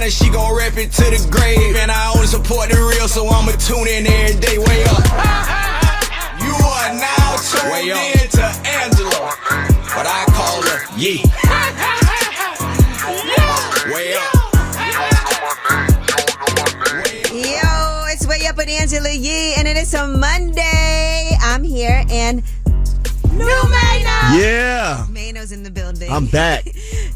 and she gon' rep it to the grave. And I only support the real, so I'ma tune in every day. Way up. You are now tuned in to Angela, but I call her Yee. Way up. Yo, it's Way Up with Angela Yee, and it is a Monday. I'm here, and New Mano. Yeah. Mano's in the building. I'm back.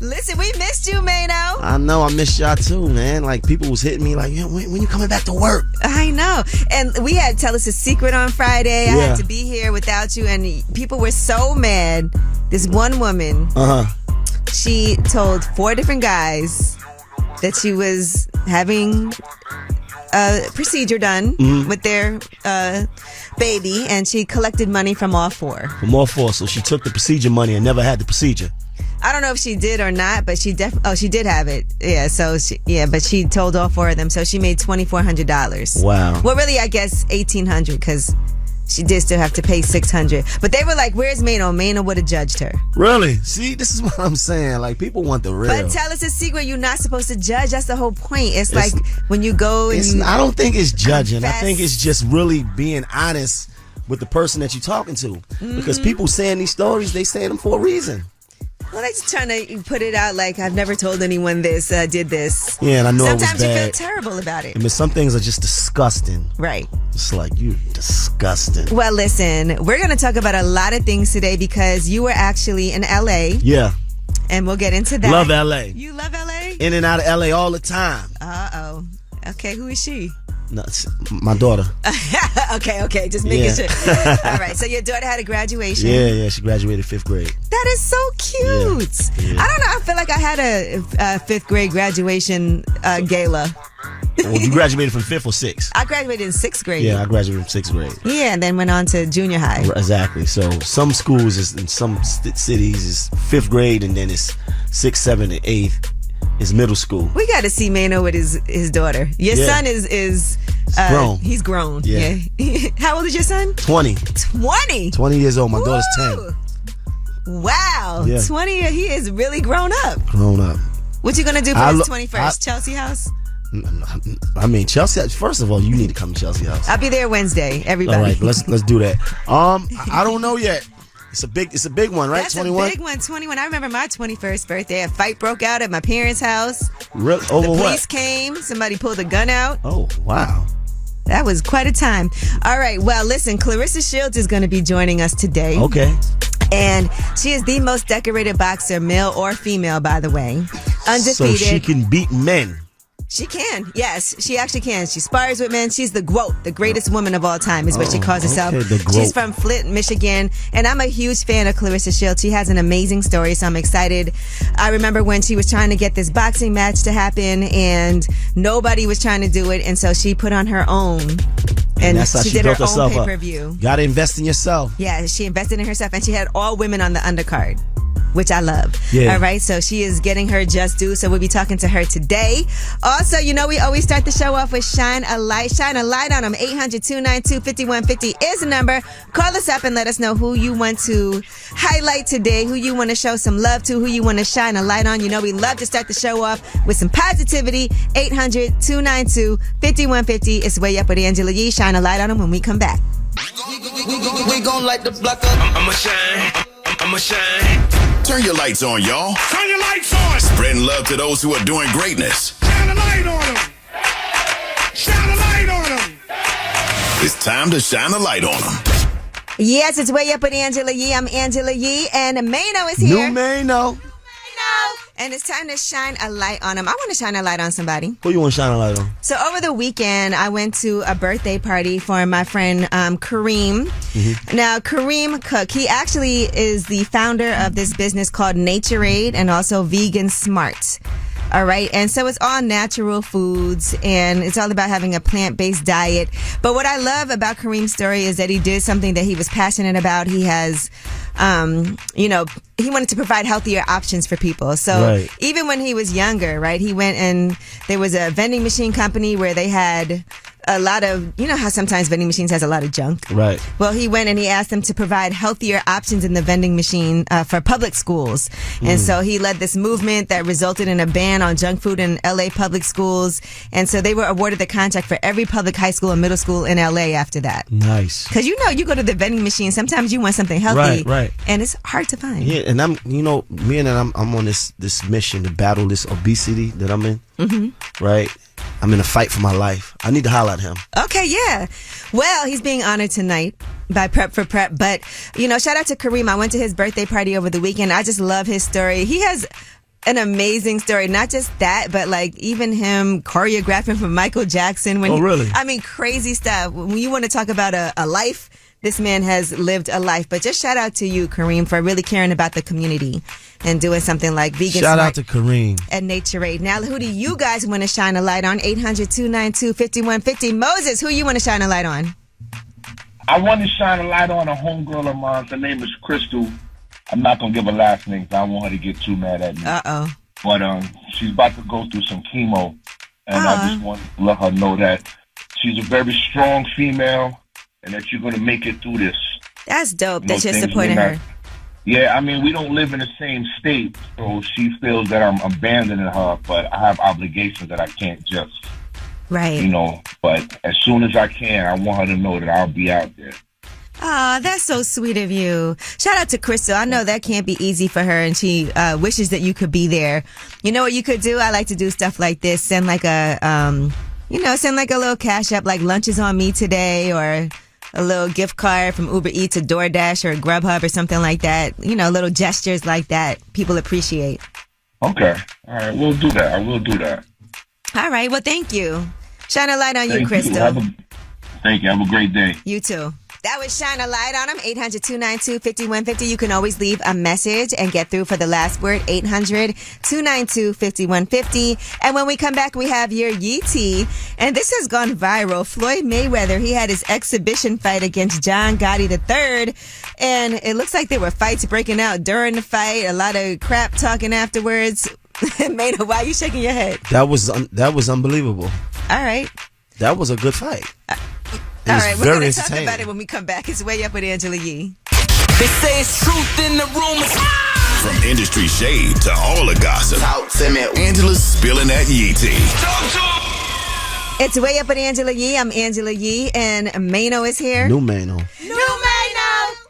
Listen, we missed you, Mano. I know, I missed y'all too, man. Like, people was hitting me like, yo, when you coming back to work? I know. And we had to tell us a secret on Friday. Yeah. I had to be here without you, and people were so mad. This one woman, she told 4 different guys that she was having a procedure done with their baby, and she collected money from all 4. From all 4, so she took the procedure money and never had the procedure. I don't know if she did or not, but she she did have it. Yeah, so but she told all 4 of them, so she made $2,400. Wow. Well, really, I guess $1,800 because she did still have to pay $600. But they were like, "Where's Mano?" Mano would have judged her. Really? See, this is what I'm saying. Like, people want the real. But tell us a secret. You're not supposed to judge. That's the whole point. It's like when you go and I don't think it's judging. confess. I think it's just really being honest with the person that you're talking to. Because people saying these stories, they say them for a reason. Well, they're just trying to put it out like, I've never told anyone this, did this. Yeah, and I know Sometimes it was you bad. feel terrible about it. I mean, some things are just disgusting. Right. It's like, you disgusting. Well, listen, we're going to talk about a lot of things today because you were actually in L.A. Yeah. And we'll get into that. Love L.A. You love L.A.? In and out of L.A. all the time. Uh-oh. Okay, who is she? No, it's my daughter. Okay, just making sure. All right, so your daughter had a graduation. Yeah, she graduated 5th grade. That is so cute. Yeah. I don't know, I feel like I had a 5th grade graduation gala. Well, you graduated from 5th or 6th? I graduated in 6th grade. Yeah, I graduated from 6th grade. Yeah, and then went on to junior high. Exactly. So some schools in some cities is 5th grade, and then it's 6th, 7th, and 8th is middle school. We got to see Mano with his daughter. Your son is grown. He's grown. Yeah. How old is your son? 20. 20. 20 years old. My daughter's Woo! 10. Wow. Yeah. 20. He is really grown up. Grown up. What you gonna do for his 21st? Chelsea House? I mean, Chelsea. First of all, you need to come to Chelsea House. I'll be there Wednesday. Everybody. All right, let's do that. I don't know yet. It's a big one, right? That's 21. a big one. 21. I remember my 21st birthday. A fight broke out at my parents' house. Over the police what? came. Somebody pulled a gun out. Oh, wow. That was quite a time. All right. Well, listen, Claressa Shields is going to be joining us today. Okay. And she is the most decorated boxer, male or female, by the way. Undefeated. So she can beat men. She can. Yes, she actually can. She spars with men. She's the GWOAT, the greatest woman of all time is what she calls herself. Okay, the GWOAT. She's from Flint, Michigan. And I'm a huge fan of Claressa Shields. She has an amazing story, so I'm excited. I remember when she was trying to get this boxing match to happen and nobody was trying to do it. And so she put on her own. And that's how she she did her built own herself up. pay-per-view. Gotta invest in yourself. Yeah, she invested in herself. And she had all women on the undercard, which I love. Yeah. All right, so she is getting her just due, so we'll be talking to her today. Also, you know, we always start the show off with Shine a Light. Shine a light on them. 800-292-5150 is the number. Call us up and let us know who you want to highlight today, who you want to show some love to, who you want to shine a light on. You know, we love to start the show off with some positivity. 800-292-5150. It's Way Up with Angela Yee. Shine a light on them when we come back. We gon' light the block up. I'ma shine. Turn your lights on, y'all. Turn your lights on. Spreading love to those who are doing greatness. Shine a light on them. Shine a light on them. It's time to shine a light on them. Yes, it's Way Up with Angela Yee. I'm Angela Yee, and Mano is here. New Mano. And it's time to shine a light on him. I want to shine a light on somebody. Who you want to shine a light on? So over the weekend, I went to a birthday party for my friend Kareem. Mm-hmm. Now, Kareem Cook, he actually is the founder of this business called Nature Aid and also Vegan Smart. All right. And so it's all natural foods and it's all about having a plant-based diet. But what I love about Kareem's story is that he did something that he was passionate about. He has, he wanted to provide healthier options for people. So even when he was younger, right, he went and there was a vending machine company where they had a lot of, you know how sometimes vending machines has a lot of junk? Right. Well, he went and he asked them to provide healthier options in the vending machine for public schools. And so he led this movement that resulted in a ban on junk food in LA public schools. And so they were awarded the contract for every public high school and middle school in LA after that. Nice. Because you know, you go to the vending machine, sometimes you want something healthy. Right. And it's hard to find. Yeah, and I'm on this mission to battle this obesity that I'm in. Mm-hmm. Right. I'm in a fight for my life. I need to holler at him. Okay, yeah. Well, he's being honored tonight by Prep for Prep. But, shout out to Kareem. I went to his birthday party over the weekend. I just love his story. He has an amazing story. Not just that, but like even him choreographing for Michael Jackson. Really? I mean, crazy stuff. When you want to talk about a life, this man has lived a life. But just shout out to you, Kareem, for really caring about the community and doing something like Vegan Shout Smart out to Kareem and Nature Aid. Now, who do you guys want to shine a light on? 800-292-5150. Moses, who you want to shine a light on? I want to shine a light on a homegirl of mine. Her name is Crystal. I'm not going to give her last name because I don't want her to get too mad at me. Uh-oh. But she's about to go through some chemo. And I just want to let her know that she's a very strong female and that you're going to make it through this. That's dope that you're supporting her. Yeah, I mean, we don't live in the same state, so she feels that I'm abandoning her, but I have obligations that I can't just, right. But as soon as I can, I want her to know that I'll be out there. Oh, that's so sweet of you. Shout out to Crystal. I know that can't be easy for her, and she wishes that you could be there. You know what you could do? I like to do stuff like this. Send like a little cash app, like lunch is on me today, or a little gift card from Uber Eats or DoorDash or Grubhub or something like that. Little gestures like that people appreciate. Okay. All right. We'll do that. I will do that. All right. Well, thank you. Shine a light on you, Crystal. Thank you. Have a great day. You too. That was Shine a Light on them. 800-292-5150. You can always leave a message and get through for the last word. 800-292-5150. And when we come back, we have your Yee tea. And this has gone viral. Floyd Mayweather, he had his exhibition fight against John Gotti III. And it looks like there were fights breaking out during the fight. A lot of crap talking afterwards. Maynard, why are you shaking your head? That was unbelievable. All right. That was a good fight. All right, we're going to talk about it when we come back. It's Way Up with Angela Yee. They say it's truth in the rumors. From industry shade to all the gossip, Talk to me. Angela's spilling that Yee tea. It's Way Up with Angela Yee. I'm Angela Yee, and Mano is here. New Mano.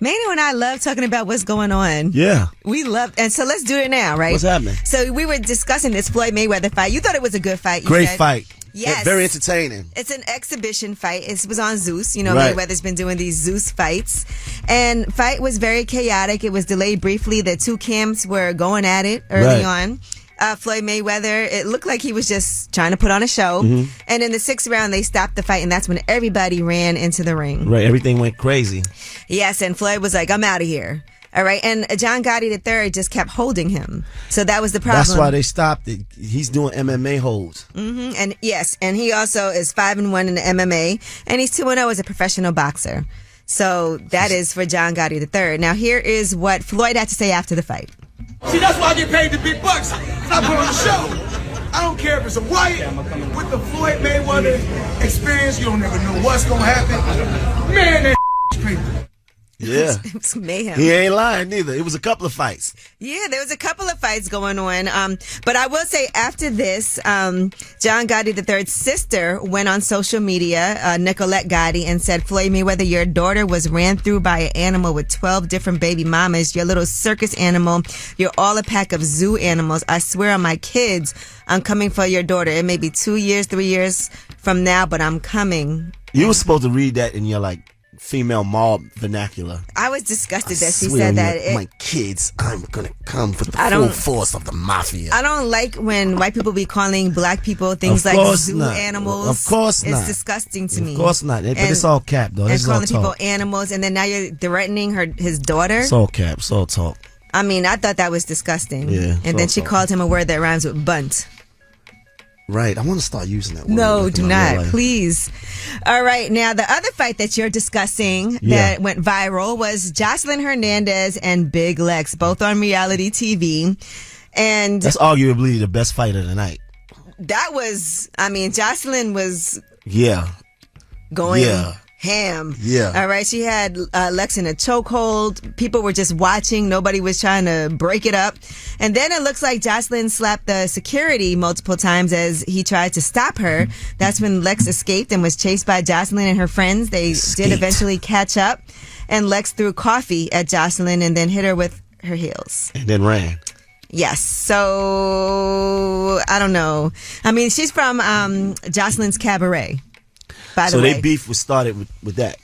Mano and I love talking about what's going on. Yeah. We love, and so let's do it now, right? What's happening? So we were discussing this Floyd Mayweather fight. You thought it was a good fight. Great fight. Yes. Very entertaining. It's an exhibition fight. It was on Zeus. Right. Mayweather's been doing these Zeus fights. And fight was very chaotic. It was delayed briefly. The two camps were going at it early on. Floyd Mayweather, it looked like he was just trying to put on a show. Mm-hmm. And in the 6th round, they stopped the fight, and that's when everybody ran into the ring. Right, everything went crazy. Yes, and Floyd was like, I'm out of here. All right, and John Gotti III just kept holding him. So that was the problem. That's why they stopped it. He's doing MMA holds. Mm-hmm. And yes, and he also is 5-1 in the MMA, and he's 2-0 as a professional boxer. So that is for John Gotti III. Now here is what Floyd had to say after the fight. See, that's why I get paid the big bucks. I put on the show. I don't care if it's a Wyatt with the Floyd Mayweather experience. You don't never know what's gonna happen. Man, that crazy. Yeah. It was mayhem. He ain't lying neither. It was a couple of fights. Yeah, there was a couple of fights going on. But I will say after this, John Gotti III's sister went on social media, Nicolette Gotti, and said, Floyd Mayweather, your daughter was ran through by an animal with 12 different baby mamas. Your little circus animal. You're all a pack of zoo animals. I swear on my kids, I'm coming for your daughter. It may be 2 years, 3 years from now, but I'm coming. You were supposed to read that in your, female mob vernacular. I was disgusted that she said that. My kids, I'm gonna come for the full force of the mafia. I don't like when white people be calling black people things like zoo animals. Of course not. It's disgusting to me. Of course not. But it's all cap, though. And calling people animals, and then now you're threatening his daughter. It's all cap. It's all talk. I mean, I thought that was disgusting. Yeah. And then she called him a word that rhymes with bunt. Right. I want to start using that word. No, do not. Please. All right. Now, the other fight that you're discussing that went viral was Jocelyn Hernandez and Big Lex, both on reality TV. And that's arguably the best fight of the night. That was, Jocelyn was... Yeah. going Yeah. ham. Yeah. All right. She had Lex in a chokehold. People were just watching. Nobody was trying to break it up. And then it looks like Jocelyn slapped the security multiple times as he tried to stop her. That's when Lex escaped and was chased by Jocelyn and her friends. They did eventually catch up. And Lex threw coffee at Jocelyn and then hit her with her heels. And then ran. Yes. So, I don't know. I mean, she's from Jocelyn's Cabaret. By the way. So their beef was started with that.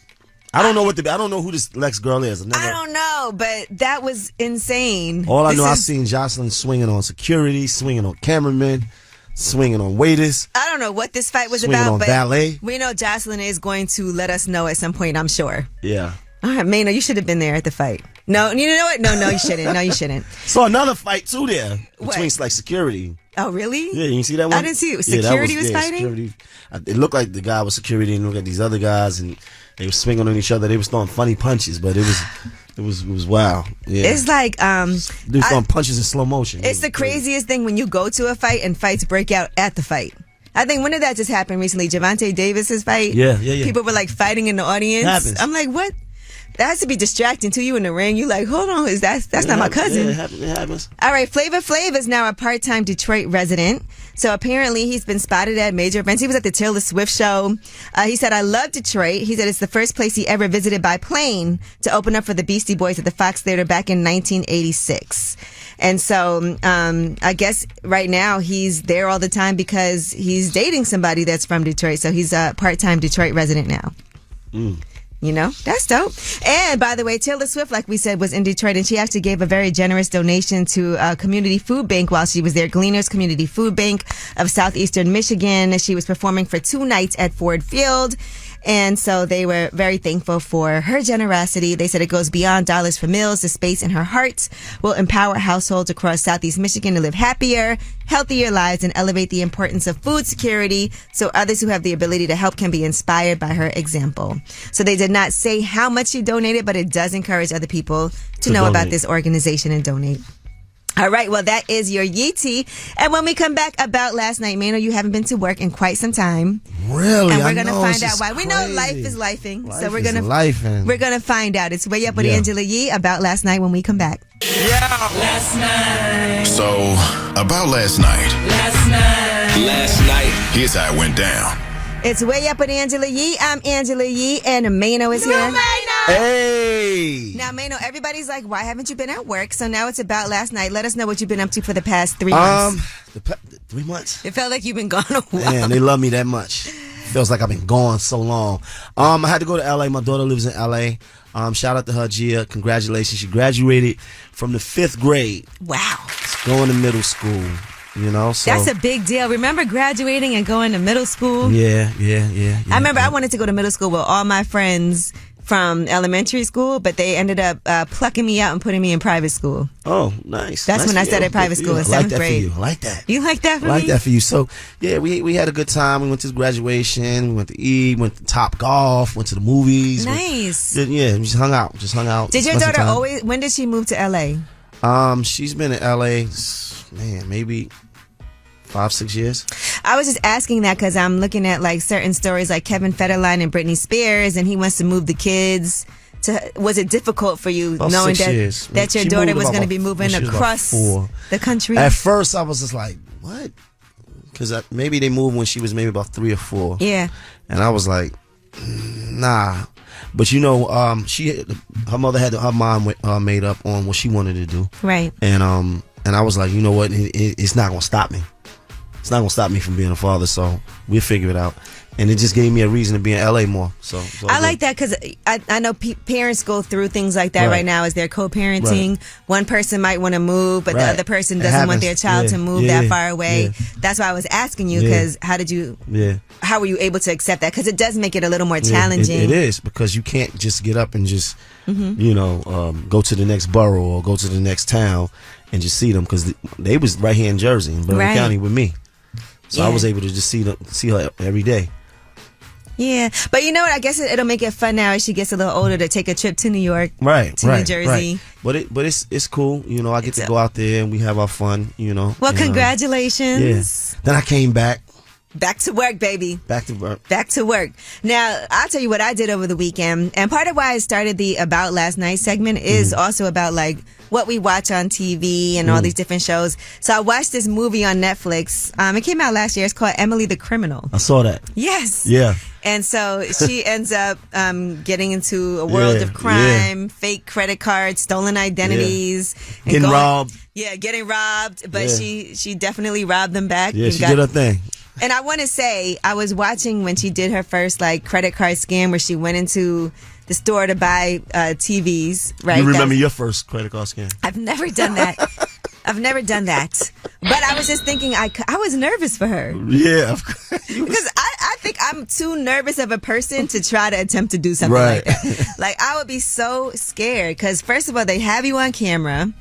I don't know who this Lex girl is. I don't know, but that was insane. All I know, I seen Jocelyn swinging on security, swinging on cameramen, swinging on waiters. I don't know what this fight was swinging about, on but valet. we know Jocelyn is going to let us know at some point, I'm sure. Yeah. All right, Mayno, you should have been there at the fight. No, you know what? No, you shouldn't. No, you shouldn't. Saw another fight too there between What? like security. Oh, really? Yeah, you see that one? I didn't see it. Yeah, that Security was fighting? Security. It looked like the guy was security and looked at these other guys and they were swinging on each other. They were throwing funny punches, but it was wild. Yeah. It's like they were throwing punches in slow motion. it's the craziest thing when you go to a fight and fights break out at the fight. I think when did that just happen recently? Gervonta Davis's fight? Yeah. People were like fighting in the audience. Happens. I'm like, what? That has to be distracting to you in the ring. You like, hold on, that's not my cousin. Yeah, it happens. All right, Flavor Flav is now a part-time Detroit resident. So apparently he's been spotted at major events. He was at the Taylor Swift show. He said, I love Detroit. He said it's the first place he ever visited by plane to open up for the Beastie Boys at the Fox Theater back in 1986. And so I guess right now he's there all the time because he's dating somebody that's from Detroit. So he's a part-time Detroit resident now. You know, that's dope. And by the way, Taylor Swift, like we said, was in Detroit and she actually gave a very generous donation to a community food bank while she was there. Gleaner's Community Food Bank of Southeastern Michigan. She was performing for 2 nights at Ford Field. And so they were very thankful for her generosity. They said it goes beyond dollars for meals. The space in her heart will empower households across Southeast Michigan to live happier, healthier lives and elevate the importance of food security so others who have the ability to help can be inspired by her example. So they did not say how much she donated, but it does encourage other people to know about this organization and donate. All right, well, that is your Yee tea. And when we come back about last night, Mayno, you haven't been to work in quite some time. Really? And we're going to know, find it's out just why. We know life crazy. is lifing. Life So we're is going to lifing. we're going to find out. It's Way Up with Yeah. Angela Yee about last night when we come back. So, about last night. Last night. Here's how it went down. It's Way Up with Angela Yee. I'm Angela Yee and Mayno is here. Hey! Now, Mayno, everybody's like, why haven't you been at work? So now it's about last night. Let us know what you've been up to for the past 3 months. 3 months? It felt like you've been gone a while. Man, they love me that much. Feels like I've been gone so long. I had to go to LA. My daughter lives in LA. Shout out to her, Gia. Congratulations. She graduated from the 5th grade. Wow. Going to middle school. You know, so That's a big deal. Remember graduating and going to middle school? yeah. I remember I wanted to go to middle school with all my friends from elementary school, but they ended up plucking me out and putting me in private school. Oh, nice. That's nice when I for started you. private Good for school you. in I like 7th that grade. For you. I like that. You like that for I like me? that for you. So, yeah, we had a good time. We went to graduation. We went to eat. Went to Top Golf. Went to the movies. Nice. Yeah, we just hung out. Did your spent some daughter time. always, when did she move to LA? She's been in LA, man, maybe 5-6 years. I was just asking that because I'm looking at like certain stories like Kevin Federline and Britney Spears, and he wants to move the kids. Was it difficult for you About knowing 6 that, years. that your She daughter moved was about going to be when moving she was about across 4. the country? At first, I was just like, what? Because maybe they moved when she was maybe about 3 or 4. Yeah. And I was like, nah. But you know, her mother had her mind made up on what she wanted to do. Right. And I was like, you know what? It's not gonna stop me. It's not gonna stop me from being a father. So we'll figure it out. And it just gave me a reason to be in LA more. So I like that because I know parents go through things like that right now as they're co-parenting. Right. One person might want to move, but the Right. other person It doesn't want happens. their child to move Yeah. that far away. Yeah. That's why I was asking you because how were you able to accept that? Because it does make it a little more challenging. It is because you can't just get up and just go to the next borough or go to the next town and just see them because they was right here in Jersey in Bergen County with me. So I was able to just see her every day. Yeah, but you know what? I guess it'll make it fun now as she gets a little older to take a trip to New York, to New Jersey. Right. But it's cool. You know, I get to go out there and we have our fun. You know. Well, and, congratulations. Then I came back. Back to work, baby. Back to work. Back to work. Now, I'll tell you what I did over the weekend. And part of why I started the About Last Night segment is also about like what we watch on TV and all these different shows. So I watched this movie on Netflix. It came out last year. It's called Emily the Criminal. I saw that. Yes. Yeah. And so she ends up getting into a world of crime, fake credit cards, stolen identities. And Getting robbed. Yeah, getting robbed. But she definitely robbed them back. Yeah, she did her thing. And I want to say, I was watching when she did her first like credit card scam where she went into the store to buy TVs, right? You remember your first credit card scam? I've never done that. I've never done that. But I was just thinking, I was nervous for her. Yeah, of course. Because I think I'm too nervous of a person to try to attempt to do something like that. Like, I would be so scared because, first of all, they have you on camera.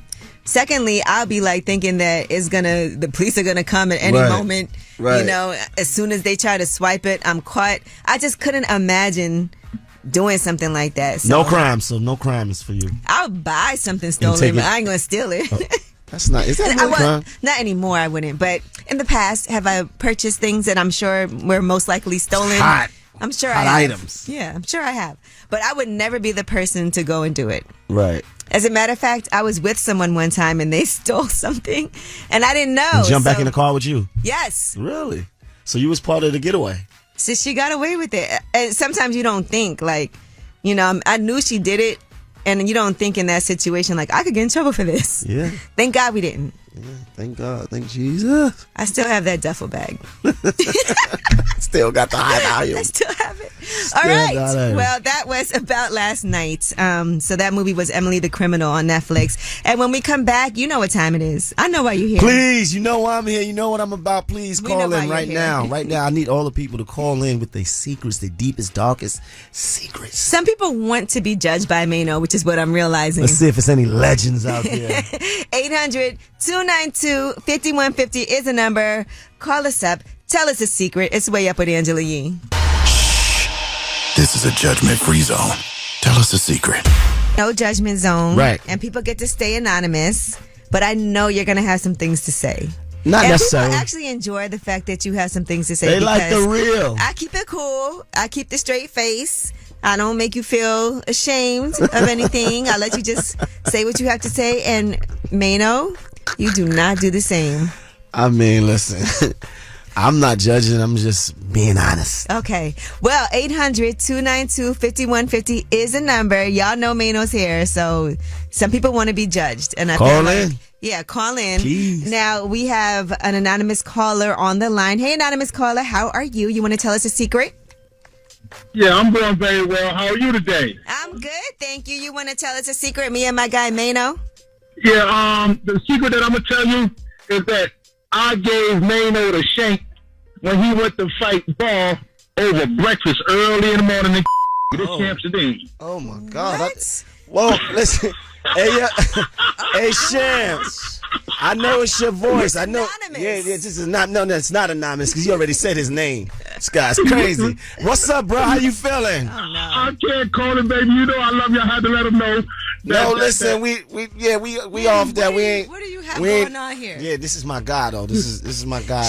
Secondly, I'll be like thinking that the police are gonna come at any moment. Right. You know, as soon as they try to swipe it, I'm caught. I just couldn't imagine doing something like that. So no crime, so no crime is for you. I'll buy something stolen, but I ain't gonna steal it. That's not. Is that really crime? Not anymore. I wouldn't. But in the past, have I purchased things that I'm sure were most likely stolen? I'm sure I have. Items. Yeah, I'm sure I have. But I would never be the person to go and do it. Right. As a matter of fact, I was with someone one time and they stole something and I didn't know. And jump back in the car with you? Yes. Really? So you was part of the getaway? So she got away with it. And sometimes you don't think like, you know, I knew she did it and you don't think in that situation like I could get in trouble for this. Yeah. Thank God we didn't. Yeah, thank God. Thank Jesus. I still have that duffel bag. Still got the high value. I still have it. All right. Well, that was About Last Night. So that movie was Emily the Criminal on Netflix. And when we come back, you know what time it is. I know why you're here. Please, you know why I'm here. You know what I'm about. Please call in right now. Right now, I need all the people to call in with their secrets, their deepest, darkest secrets. Some people want to be judged by Mano, which is what I'm realizing. Let's see if there's any legends out there. 800-292-5150 is the number. Call us up. Tell us a secret. It's Way Up with Angela Yee. This is a judgment-free zone. Tell us a secret. No judgment zone. Right. And people get to stay anonymous. But I know you're going to have some things to say. Not necessarily. People actually enjoy the fact that you have some things to say. They like the real. I keep it cool. I keep the straight face. I don't make you feel ashamed of anything. I let you just say what you have to say. And Mano, you do not do the same. I mean, listen. I'm not judging. I'm just being honest. Okay. Well, 800-292-5150 is a number. Y'all know Mano's here, so some people want to be judged. And I call in. Yeah, call in. Please. Now, we have an anonymous caller on the line. Hey, anonymous caller, how are you? You want to tell us a secret? Yeah, I'm doing very well. How are you today? I'm good, thank you. You want to tell us a secret, me and my guy Mano? Yeah, the secret that I'm going to tell you is that I gave Mano the shank when he went to fight Ball over breakfast early in the morning in this Amsterdam. Oh, my God. What? Whoa, listen. Hey, Sham. I know it's your voice. I know. Anonymous. Yeah, this is not. No, it's not anonymous because you already said his name. This guy's crazy. What's up, bro? How you feeling? Oh, no. I can't call him, baby. You know I love you. I had to let him know. Listen, we off that. We ain't. What do you have going on here? Yeah, this is my guy though. This is my guy.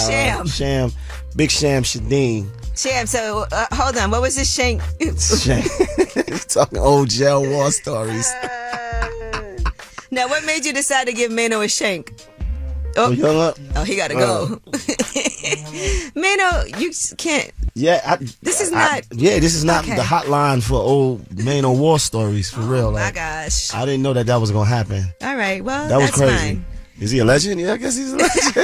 Sham. Big Sham Shadeen. Sham, so hold on. What was this shank? Sham. He's talking old jail war stories. Now, what made you decide to give Mano a shank? Oh, he hung up? Oh, he gotta go. Mano, you can't. Yeah, this is not the hotline for old Mano war stories for real. My gosh, I didn't know that was gonna happen. All right, well, that was that's crazy. fine. Is he a legend? Yeah, I guess he's a legend.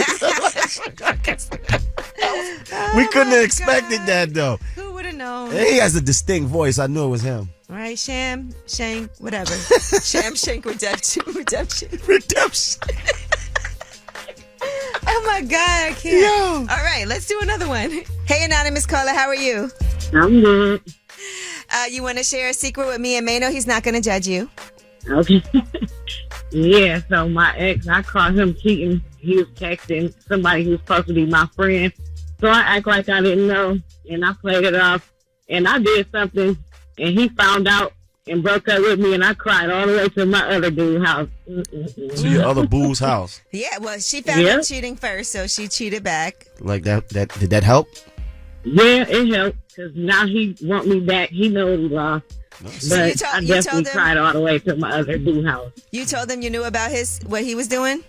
We couldn't have expected that though. Who would have known? He has a distinct voice. I knew it was him. All right, Sham, Shank, whatever. Sham, Shank, redemption. Oh my God, I can't. Yo. All right, let's do another one. Hey, anonymous caller, how are you? I'm good. You want to share a secret with me and Mano? He's not going to judge you. Okay. Yeah, so my ex, I caught him cheating. He was texting somebody who was supposed to be my friend. So I act like I didn't know, and I played it off. And I did something, and he found out and broke up with me, and I cried all the way to my other dude's house. To your other boo's house. Yeah, well, she found him cheating first, so she cheated back. Like that did that help? Yeah, it helped because now he want me back. He knows he lost. But I definitely cried all the way to my other boo house. You told him you knew about what he was doing?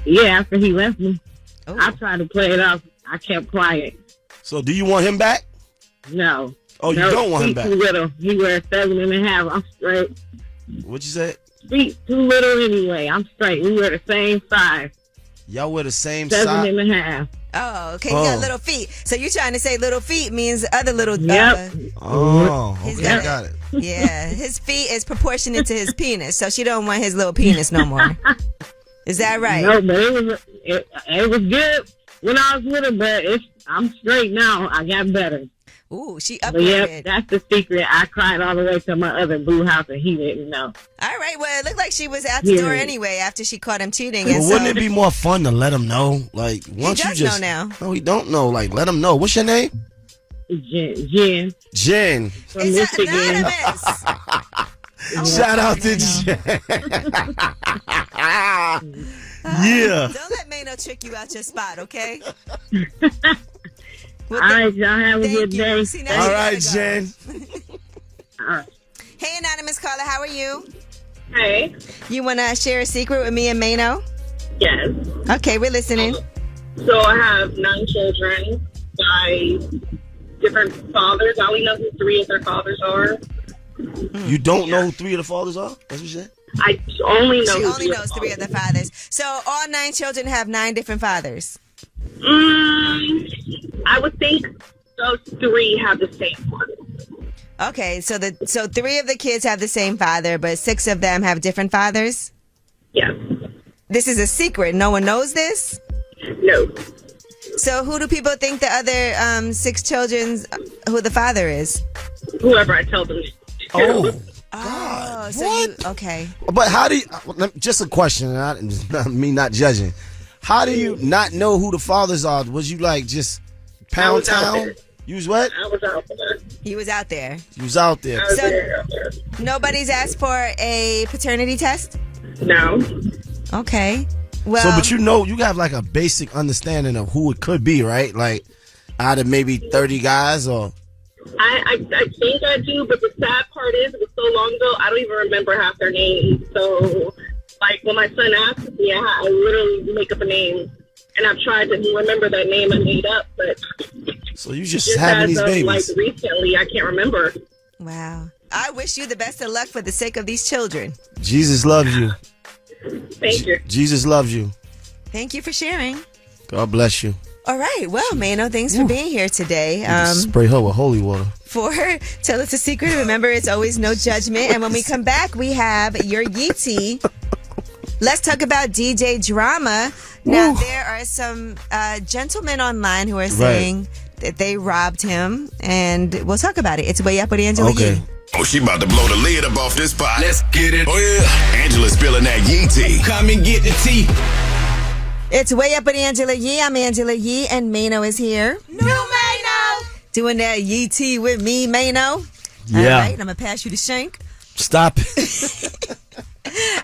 Yeah, after he left me. Ooh. I tried to play it off. I kept quiet. So do you want him back? No. Oh, you don't want him back? Too little. He wears 7.5. I'm straight. What you said? Feet too little anyway. I'm straight. We wear the same size. Y'all wear the same size? 7.5. Oh, okay. You got little feet. So you're trying to say little feet means other little... Yep. Okay, I got it. Yeah, his feet is proportionate to his penis, so she don't want his little penis no more. Is that right? No, but it was good when I was little, but I'm straight now. I got better. Ooh, she But upgraded. yep, that's the secret. I cried all the way to my other boo house, and he didn't know. All right, well, it looked like she was out the door anyway after she caught him cheating. And Well, wouldn't it be more fun to let him know? Like, once He you does just know now. No, he don't know. Like, let him know. What's your name? Jen. Jen. From It's Michigan. anonymous. Shout out to Jen. Yeah. Don't let Mano trick you out your spot, okay? All right, y'all have a good day. See, now All you right, gotta go. Jen. All right. Hey, anonymous caller, how are you? Hey. You want to share a secret with me and Mano? Yes. Okay, we're listening. So I have 9 children by different fathers. I only know who 3 of their fathers are. You don't know who 3 of the fathers are? That's what you said? I only know She who only 3 knows 3 of the fathers. So all 9 children have 9 different fathers. I would think those 3 have the same one. Okay, so 3 of the kids have the same father, but 6 of them have different fathers? Yes. This is a secret. No one knows this? No. So who do people think the other 6 children's, who the father is? Whoever I tell them to. Oh, so okay. But how do you, just a question, me not judging. How do you not know who the fathers are? Was you like just pound town? You was what? I was out there. He was out there. You was out there. I was So- out there. Nobody's asked for a paternity test? No. Okay. Well, So, but you know, you have like a basic understanding of who it could be, right? Like out of maybe 30 guys or... I think I do, but the sad part is it was so long ago, I don't even remember half their names. So, like, when my son asks me, I literally make up a name. And I've tried to remember that name I made up, but So you just having these babies. like, recently, I can't remember. wow. I wish you the best of luck for the sake of these children. Jesus loves you. Thank you. Jesus loves you. Thank you for sharing. God bless you. All right. Well, Mano, thanks for being here today. Spray her with holy water. For Tell Us a Secret. Remember, it's always no judgment. And when we come back, we have your Yeetie. Let's talk about DJ Drama. Now, there are some gentlemen online who are saying that they robbed him, and we'll talk about it. It's Way Up with Angela Yee. Oh, she about to blow the lid up off this pot. Let's get it. Oh, yeah. Angela's spilling that Yee tea. Come and get the tea. It's Way Up with Angela Yee. I'm Angela Yee, and Mano is here. New Mano! Doing that Yee tea with me, Mano. Yeah. All right, I'm going to pass you the shank. Stop it.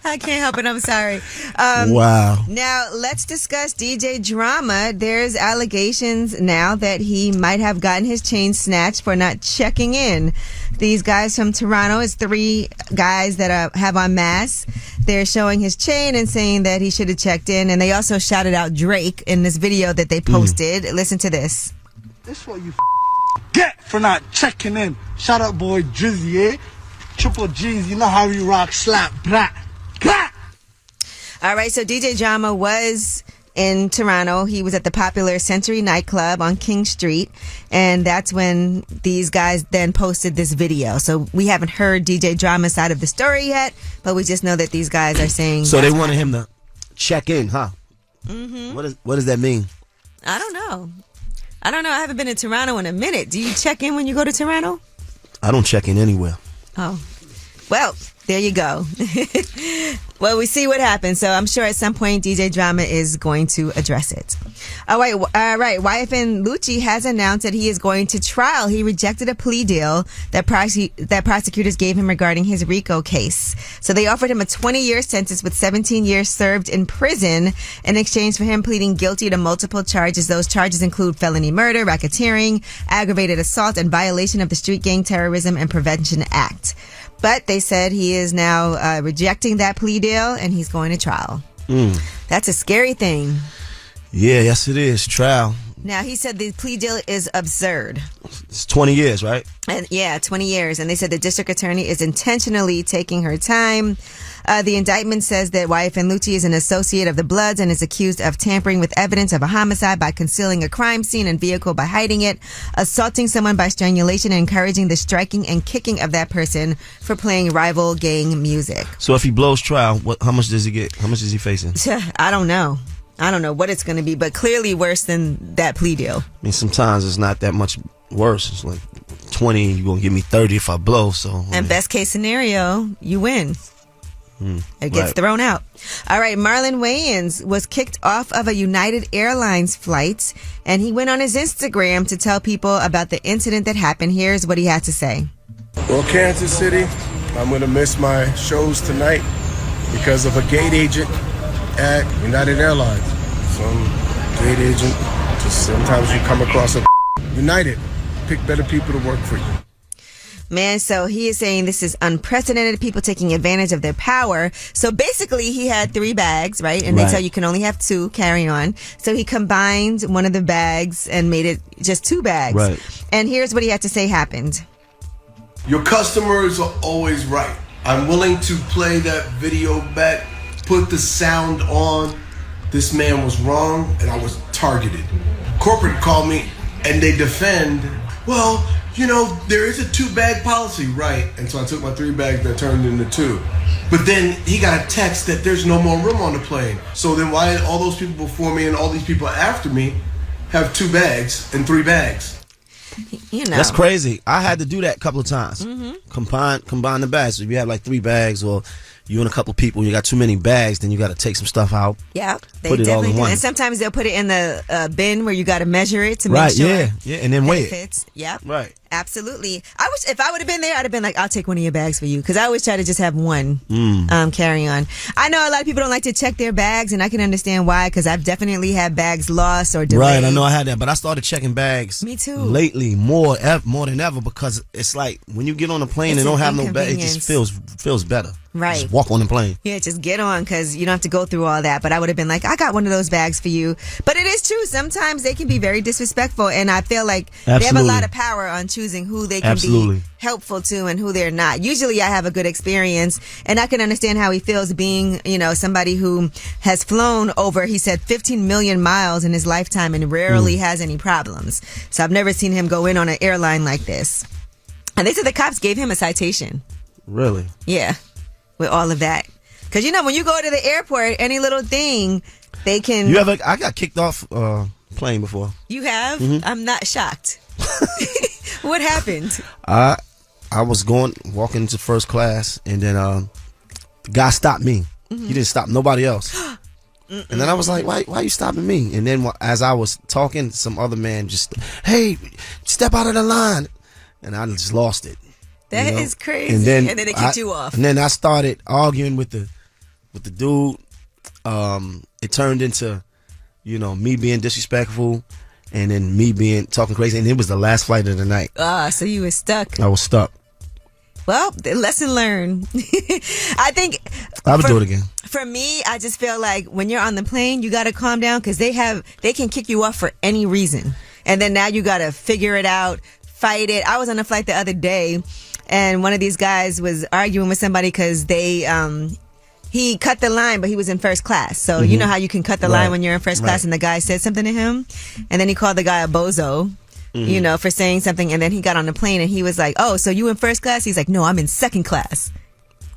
I can't help it. I'm sorry. Wow. Now, let's discuss DJ Drama. There's allegations now that he might have gotten his chain snatched for not checking in. These guys from Toronto, it's 3 guys that have on masks. They're showing his chain and saying that he should have checked in. And they also shouted out Drake in this video that they posted. Listen to this. This what you get for not checking in. Shout out, boy Drizzy, eh? Triple G's, you know how we rock, slap, brat, brat. All right, so DJ Drama was in Toronto. He was at the popular Century nightclub on King Street, and that's when these guys then posted this video. So we haven't heard DJ Drama's side of the story yet, but we just know that these guys are saying... So they wanted him to check in, huh? Mm-hmm. What does that mean? I don't know. I haven't been in Toronto in a minute. Do you check in when you go to Toronto? I don't check in anywhere. Oh, well, there you go. Well, we see what happens. So I'm sure at some point DJ Drama is going to address it. All right. YFN Lucci has announced that he is going to trial. He rejected a plea deal that prosecutors gave him regarding his RICO case. So they offered him a 20-year sentence with 17 years served in prison in exchange for him pleading guilty to multiple charges. Those charges include felony murder, racketeering, aggravated assault, and violation of the Street Gang Terrorism and Prevention Act. But they said he is now rejecting that plea deal and he's going to trial. That's a scary thing. Yeah, yes it is. Trial. Now, he said the plea deal is absurd. It's 20 years, right? And 20 years. And they said the district attorney is intentionally taking her time. The indictment says that YFN Lucci is an associate of the Bloods and is accused of tampering with evidence of a homicide by concealing a crime scene and vehicle by hiding it, assaulting someone by strangulation, and encouraging the striking and kicking of that person for playing rival gang music. So if he blows trial, how much does he get? How much is he facing? I don't know. I don't know what it's going to be, but clearly worse than that plea deal. I mean, sometimes it's not that much worse. It's like 20, you're going to give me 30 if I blow. And best case scenario, you win. It gets thrown out. All right, Marlon Wayans was kicked off of a United Airlines flight, and he went on his Instagram to tell people about the incident that happened. Here's what he had to say. Well, Kansas City, I'm going to miss my shows tonight because of a gate agent at United Airlines. Some gate agent, just sometimes you come across a United. Pick better people to work for you. Man, so he is saying this is unprecedented, people taking advantage of their power. So basically, he had 3 bags, right? And they tell you can only have 2 carry on. So he combined one of the bags and made it just 2 bags. Right. And here's what he had to say happened. Your customers are always right. I'm willing to play that video back, put the sound on. This man was wrong and I was targeted. Corporate called me and they defend, well, you know, there is a 2-bag policy, right? And so I took my 3 bags that turned into 2. But then he got a text that there's no more room on the plane. So then why all those people before me and all these people after me have 2 bags and 3 bags? You know. That's crazy. I had to do that a couple of times. Combine the bags. So if you have like 3 bags or you and a couple of people, you got too many bags, then you got to take some stuff out. Yeah, they put it all in do. one. And sometimes they'll put it in the bin where you got to measure it to make sure. Yeah, and then weigh it fits. Yeah, right. Absolutely. I wish if I would have been there, I'd have been like, I'll take one of your bags for you, because I always try to just have one carry on. I know a lot of people don't like to check their bags, and I can understand why, because I've definitely had bags lost or delayed. Right, I know I had that, but I started checking bags. Me too. Lately, more than ever, because it's like when you get on a plane and don't have no bag, it just feels better. Right. Just walk on the plane. Yeah, just get on, because you don't have to go through all that. But I would have been like, I got one of those bags for you. But it is true. Sometimes they can be very disrespectful, and I feel like they have a lot of power on choosing who they can be helpful to and who they're not. Usually I have a good experience, and I can understand how he feels being, somebody who has flown over, he said, 15 million miles in his lifetime and rarely has any problems. So I've never seen him go in on an airline like this. And they said the cops gave him a citation. Really? Yeah. With all of that. Because, when you go to the airport, any little thing, they can... I got kicked off plane before. You have? I'm not shocked. What happened? I was walking into first class, and then the guy stopped me. He didn't stop nobody else. And then I was like, why are you stopping me? And then as I was talking, some other man just, hey, step out of the line. And I just lost it. That is crazy. And then they kicked you off. And then I started arguing with the dude. It turned into, me being disrespectful, and then me talking crazy. And it was the last flight of the night. So you were stuck. I was stuck. Well, the lesson learned. I think I would do it again. For me, I just feel like when you're on the plane, you got to calm down, because they can kick you off for any reason. And then now you got to figure it out, fight it. I was on a flight the other day, and one of these guys was arguing with somebody because he cut the line, but he was in first class. So you know how you can cut the line when you're in first class, and the guy said something to him, and then he called the guy a bozo, for saying something, and then he got on the plane and he was like, oh, so you in first class? He's like, no, I'm in second class.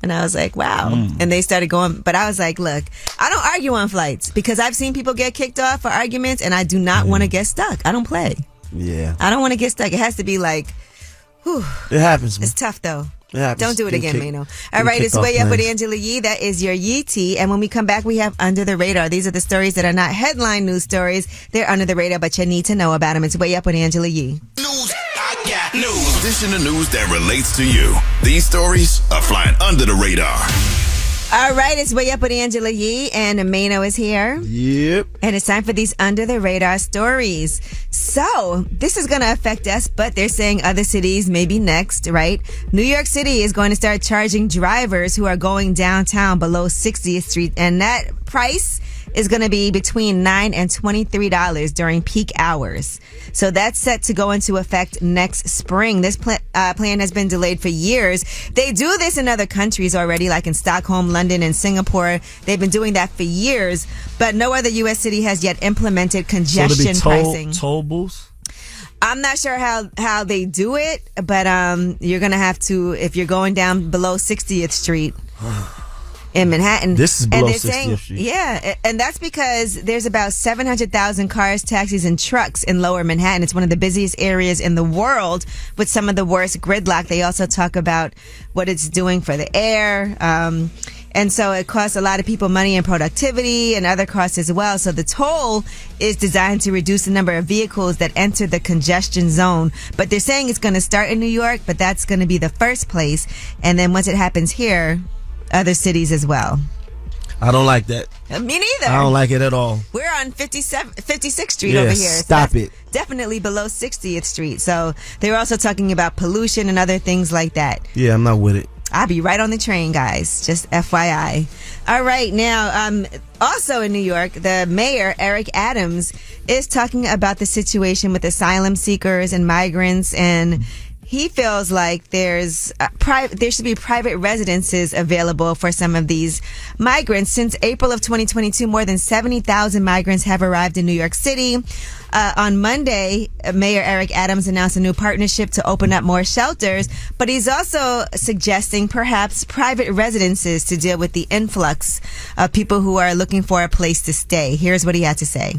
And I was like, wow. And they started going, but I was like, look, I don't argue on flights, because I've seen people get kicked off for arguments, and I do not want to get stuck. I don't play. Yeah. I don't want to get stuck. It has to be like, whew. It happens, man. It's tough, though. Don't do it again, Mano. All right, it's Way Up with Angela Yee. That is your Yee tea. And when we come back, we have Under the Radar. These are the stories that are not headline news stories. They're under the radar, but you need to know about them. It's Way Up with Angela Yee. News, I got news. Dish in the news that relates to you. These stories are flying under the radar. All right, it's Way Up with Angela Yee, and Mano is here. Yep. And it's time for these Under the Radar stories. So, this is going to affect us, but they're saying other cities may be next, right? New York City is going to start charging drivers who are going downtown below 60th Street, and that price is going to be between $9 and $23 during peak hours. So that's set to go into effect next spring. This plan has been delayed for years. They do this in other countries already, like in Stockholm, London, and Singapore. They've been doing that for years, but no other U.S. city has yet implemented congestion pricing. Toll booths? I'm not sure how they do it, but you're going to have to, if you're going down below 60th Street in Manhattan. This is below 60th Street. Yeah, and that's because there's about 700,000 cars, taxis, and trucks in Lower Manhattan. It's one of the busiest areas in the world with some of the worst gridlock. They also talk about what it's doing for the air. And so it costs a lot of people money and productivity and other costs as well. So the toll is designed to reduce the number of vehicles that enter the congestion zone. But they're saying it's going to start in New York, but that's going to be the first place. And then once it happens here, other cities as well. I don't like that. Me neither. I don't like it at all. We're on 56th Street over here. Stop it. Definitely below 60th Street. So they were also talking about pollution and other things like that. Yeah, I'm not with it. I'll be right on the train, guys. Just FYI. All right. Now, also in New York, the mayor, Eric Adams, is talking about the situation with asylum seekers and migrants, and he feels like there should be private residences available for some of these migrants. Since April of 2022, more than 70,000 migrants have arrived in New York City. On Monday, Mayor Eric Adams announced a new partnership to open up more shelters, but he's also suggesting perhaps private residences to deal with the influx of people who are looking for a place to stay. Here's what he had to say.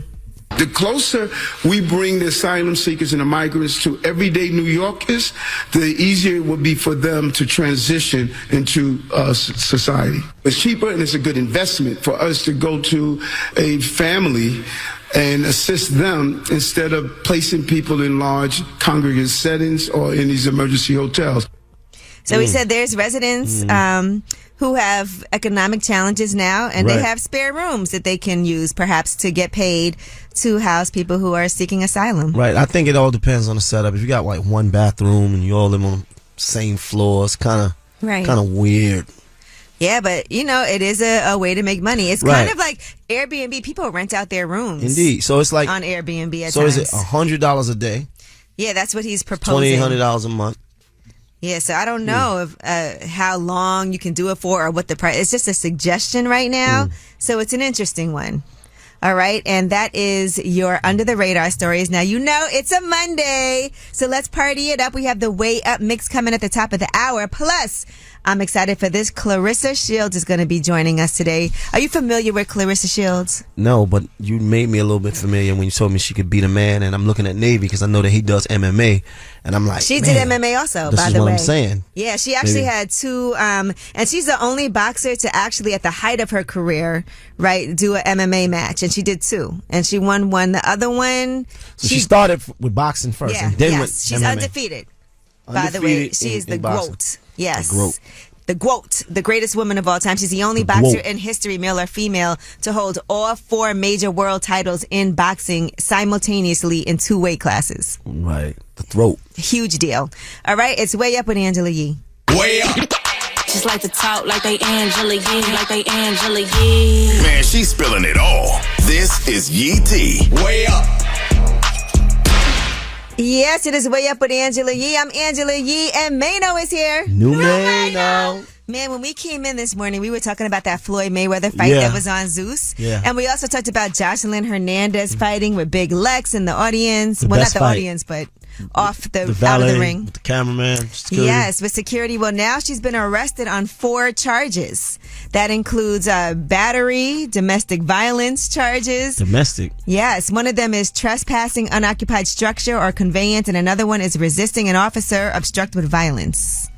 The closer we bring the asylum seekers and the migrants to everyday New Yorkers, the easier it will be for them to transition into society. It's cheaper and it's a good investment for us to go to a family and assist them instead of placing people in large congregate settings or in these emergency hotels. So he said there's residents who have economic challenges now, and they have spare rooms that they can use perhaps to get paid to house people who are seeking asylum. Right. I think it all depends on the setup. If you got like one bathroom and you all live on the same floor, it's kind of weird. Yeah, but you know, it is a way to make money. It's kind of like Airbnb. People rent out their rooms. Indeed. So it's like on Airbnb at times. So is it $100 a day? Yeah, that's what he's proposing. $2,800 a month. Yeah, so I don't know if how long you can do it for or what the price. It's just a suggestion right now. So it's an interesting one. All right. And that is your Under the Radar stories. Now, you know, it's a Monday, so let's party it up. We have the Way Up mix coming at the top of the hour. Plus, I'm excited for this. Claressa Shields is going to be joining us today. Are you familiar with Claressa Shields? No, but you made me a little bit familiar when you told me she could beat a man, and I'm looking at Navy because I know that he does MMA, and I'm like, she did MMA also, by the way. This is what I'm saying. Yeah, she actually had two, and she's the only boxer to actually, at the height of her career, right, do an MMA match, and she did two, and she won one. The other one, so she started with boxing first, and then went she's MMA. Undefeated. By the way, she is the GOAT. Yes. The GOAT, the greatest woman of all time. She's the only boxer in history, male or female, to hold all 4 major world titles in boxing simultaneously in 2 weight classes. Right. The throat. Huge deal. All right, it's Way Up with Angela Yee. Way up. Just like to talk like they Angela Yee, like they Angela Yee. Man, she's spilling it all. This is Yee T. Way up. Yes, it is Way Up with Angela Yee. I'm Angela Yee, and Mano is here. New Mano. Man, when we came in this morning, we were talking about that Floyd Mayweather fight that was on Zeus. Yeah. And we also talked about Jocelyn Hernandez fighting with Big Lex in the audience. Well, not the audience, but off the out of the ring. With the cameraman, security. Yes, with security. Well, now she's been arrested on 4 charges. That includes battery, domestic violence charges. Domestic? Yes. One of them is trespassing unoccupied structure or conveyance, and another one is resisting an officer, obstruct with violence.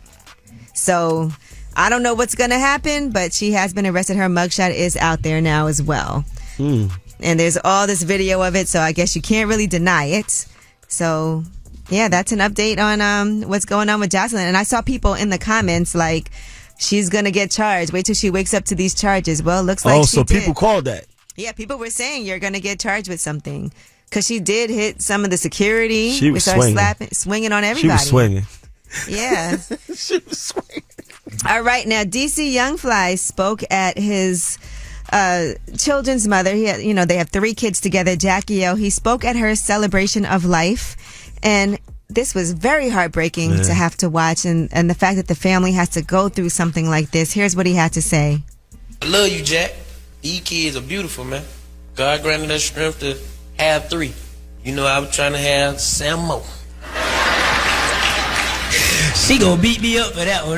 So I don't know what's going to happen, but she has been arrested. Her mugshot is out there now as well. And there's all this video of it, so I guess you can't really deny it. So, yeah, that's an update on what's going on with Jocelyn. And I saw people in the comments like, she's going to get charged. Wait till she wakes up to these charges. Well, it looks like she did. People called that. Yeah, people were saying you're going to get charged with something. Because she did hit some of the security. She was swinging. Swinging on everybody. She was swinging. Yeah. She was swinging. All right, now DC Youngfly spoke at his children's mother. He had, they have 3 kids together, Jackie O. He spoke at her celebration of life, and this was very heartbreaking to have to watch, and the fact that the family has to go through something like this. Here's what he had to say. I love you, Jack. These kids are beautiful, man. God granted us strength to have 3. I was trying to have 7 more. She gonna beat me up for that one.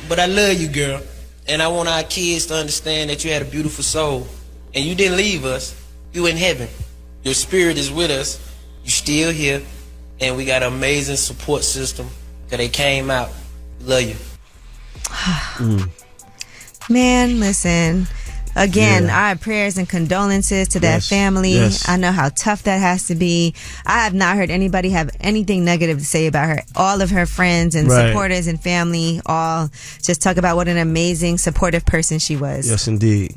But I love you, girl. And I want our kids to understand that you had a beautiful soul. And you didn't leave us. You in heaven. Your spirit is with us. You still here. And we got an amazing support system. Because they came out. Love you. Man, listen. Again, our prayers and condolences to that family. Yes. I know how tough that has to be. I have not heard anybody have anything negative to say about her. All of her friends and supporters and family all just talk about what an amazing, supportive person she was. Yes, indeed.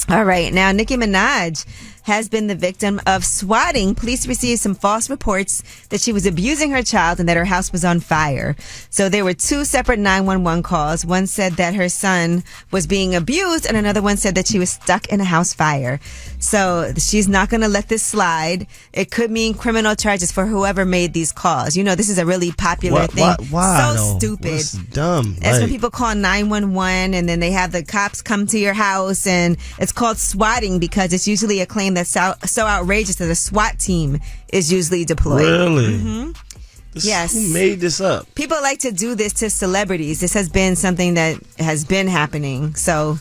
All right. Now, Nicki Minaj has been the victim of swatting. Police received some false reports that she was abusing her child and that her house was on fire. So there were 2 separate 911 calls. One said that her son was being abused and another one said that she was stuck in a house fire. So she's not going to let this slide. It could mean criminal charges for whoever made these calls. This is a really popular thing. Why? So stupid. It's dumb. That's when people call 911 and then they have the cops come to your house, and it's called swatting because it's usually a claim that's so outrageous that a SWAT team is usually deployed. Really? Yes. Who made this up? People like to do this to celebrities. This has been something that has been happening. So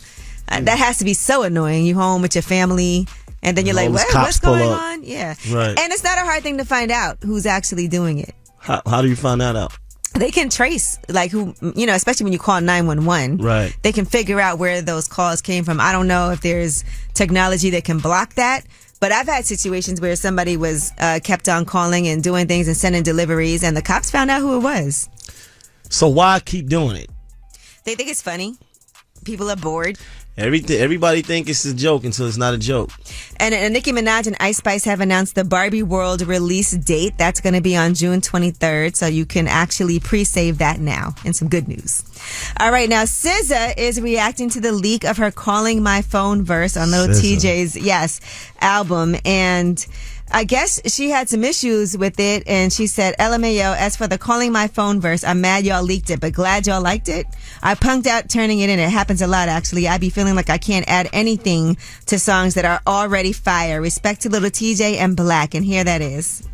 that has to be so annoying. You home with your family and then you're like, what's going on? Yeah. Right. And it's not a hard thing to find out who's actually doing it. How do you find that out? They can trace, who, especially when you call 911. Right. They can figure out where those calls came from. I don't know if there's technology that can block that, but I've had situations where somebody was kept on calling and doing things and sending deliveries, and the cops found out who it was. So why keep doing it? They think it's funny. People are bored. Everybody think it's a joke until it's not a joke. And Nicki Minaj and Ice Spice have announced the Barbie World release date. That's going to be on June 23rd, so you can actually pre-save that now. And some good news. All right, now SZA is reacting to the leak of her Calling My Phone verse on Lil TJ's album, and I guess she had some issues with it, and she said, LMAO, as for the Calling My Phone verse, I'm mad y'all leaked it, but glad y'all liked it. I punked out turning it in. It happens a lot, actually. I be feeling like I can't add anything to songs that are already fire. Respect to Little TJ and Black, and here that is.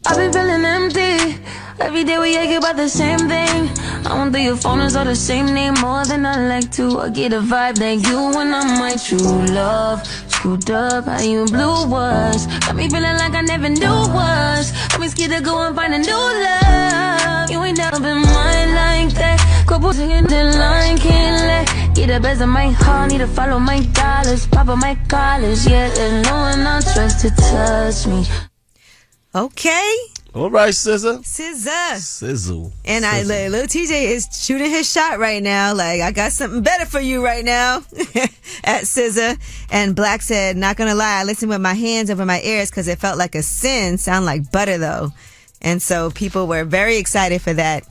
I've been feeling empty. Every day we argue about the same thing. I went through your phone and saw the same name more than I like to. I get a vibe that you and I'm my true love. Screwed up how you blew was. Got me feeling like I never knew was. Got me scared to go and find a new love. You ain't never been mine like that. Couple singing the line, can't let get the best of my heart. Need to follow my dollars, pop up my collars. Yeah, there's no one I trust to touch me. Okay. All right, SZA. Sizzle. And Lil TJ is shooting his shot right now. Like, I got something better for you right now at SZA. And Black said, not gonna lie, I listened with my hands over my ears because it felt like a sin. Sound like butter though. And so people were very excited for that.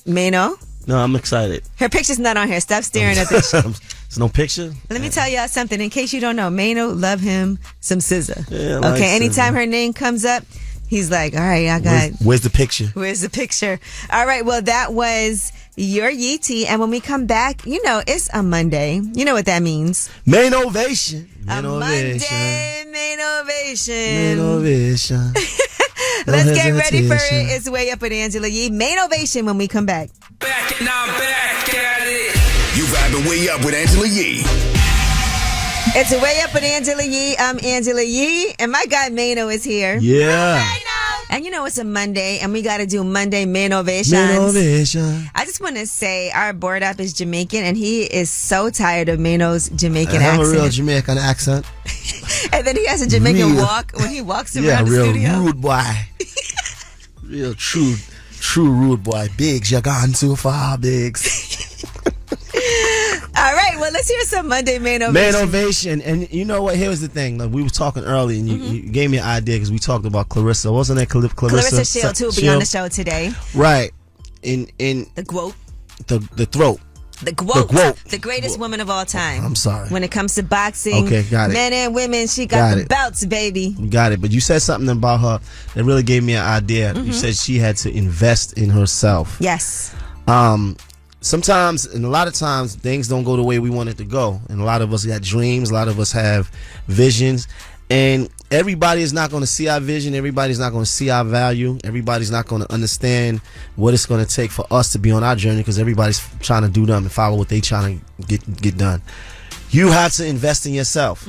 Mano? No, I'm excited. Her picture's not on here. Stop staring at this shit. There's no picture? Let me tell y'all something. In case you don't know, Mano love him some SZA. Yeah, I like anytime SZA. Her name comes up, he's like, all right, I got... Where's the picture? Where's the picture? All right, well, that was your Yee Tea. And when we come back, it's a Monday. You know what that means. Main ovation. Monday, main ovation. No Let's get ready for hesitation. it. It's Way Up with Angela Yee. Main ovation when we come back. Back and I'm back at it. You vibing Way Up with Angela Yee. It's a Way Up with Angela Yee. I'm Angela Yee, and my guy Mano is here. Yeah. And you know it's a Monday, and we got to do Monday main ovations. Main ovation. I just want to say our board up is Jamaican, and he is so tired of Mano's Jamaican I have accent. a real Jamaican accent. And then he has a Jamaican walk when he walks around the real studio. rude boy. Real true rude boy. Biggs, you're gone too far, Biggs. All right, well, let's hear some Monday main ovation. Main ovation. And you know what? Here was the thing. Like, we were talking early, and you gave me an idea because we talked about Claressa. Wasn't that Claressa? Claressa Seale, too, will be on the show today. Right. In the quote. The throat. The quote. The greatest woman of all time. I'm sorry. When it comes to boxing, okay, got it. Men and women, she got the belts, baby. You got it. But you said something about her that really gave me an idea. You said she had to invest in herself. Yes. Sometimes, and a lot of times, things don't go the way we want it to go. And a lot of us got dreams. A lot of us have visions. And everybody is not going to see our vision. Everybody's not going to see our value. Everybody's not going to understand what it's going to take for us to be on our journey, because everybody's trying to do them and follow what they trying to get done. You have to invest in yourself.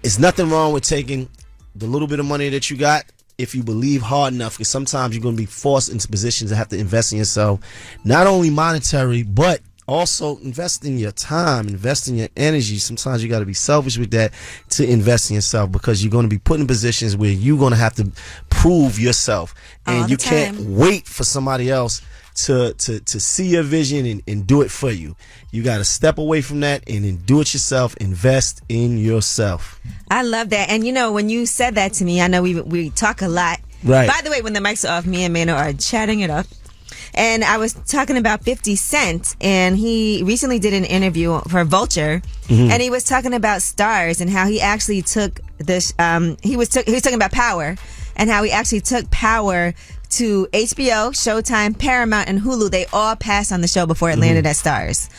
It's nothing wrong with taking the little bit of money that you got if you believe hard enough, because sometimes you're going to be forced into positions to have to invest in yourself, not only monetary, but also invest in your time, invest in your energy. Sometimes you got to be selfish with that to invest in yourself, because you're going to be put in positions where you're going to have to prove yourself, and you can't wait for somebody else to see your vision and do it for you. You got to step away from that and then do it yourself. Invest in yourself. I love that. And you know, when you said that to me, I know we talk a lot. Right. By the way, when the mics are off, me and Mano are chatting it up. And I was talking about 50 Cent, and he recently did an interview for Vulture, and he was talking about stars and how he actually took this. He was talking about Power, and how he actually took Power to HBO, Showtime, Paramount, and Hulu. They all passed on the show before it landed at Stars.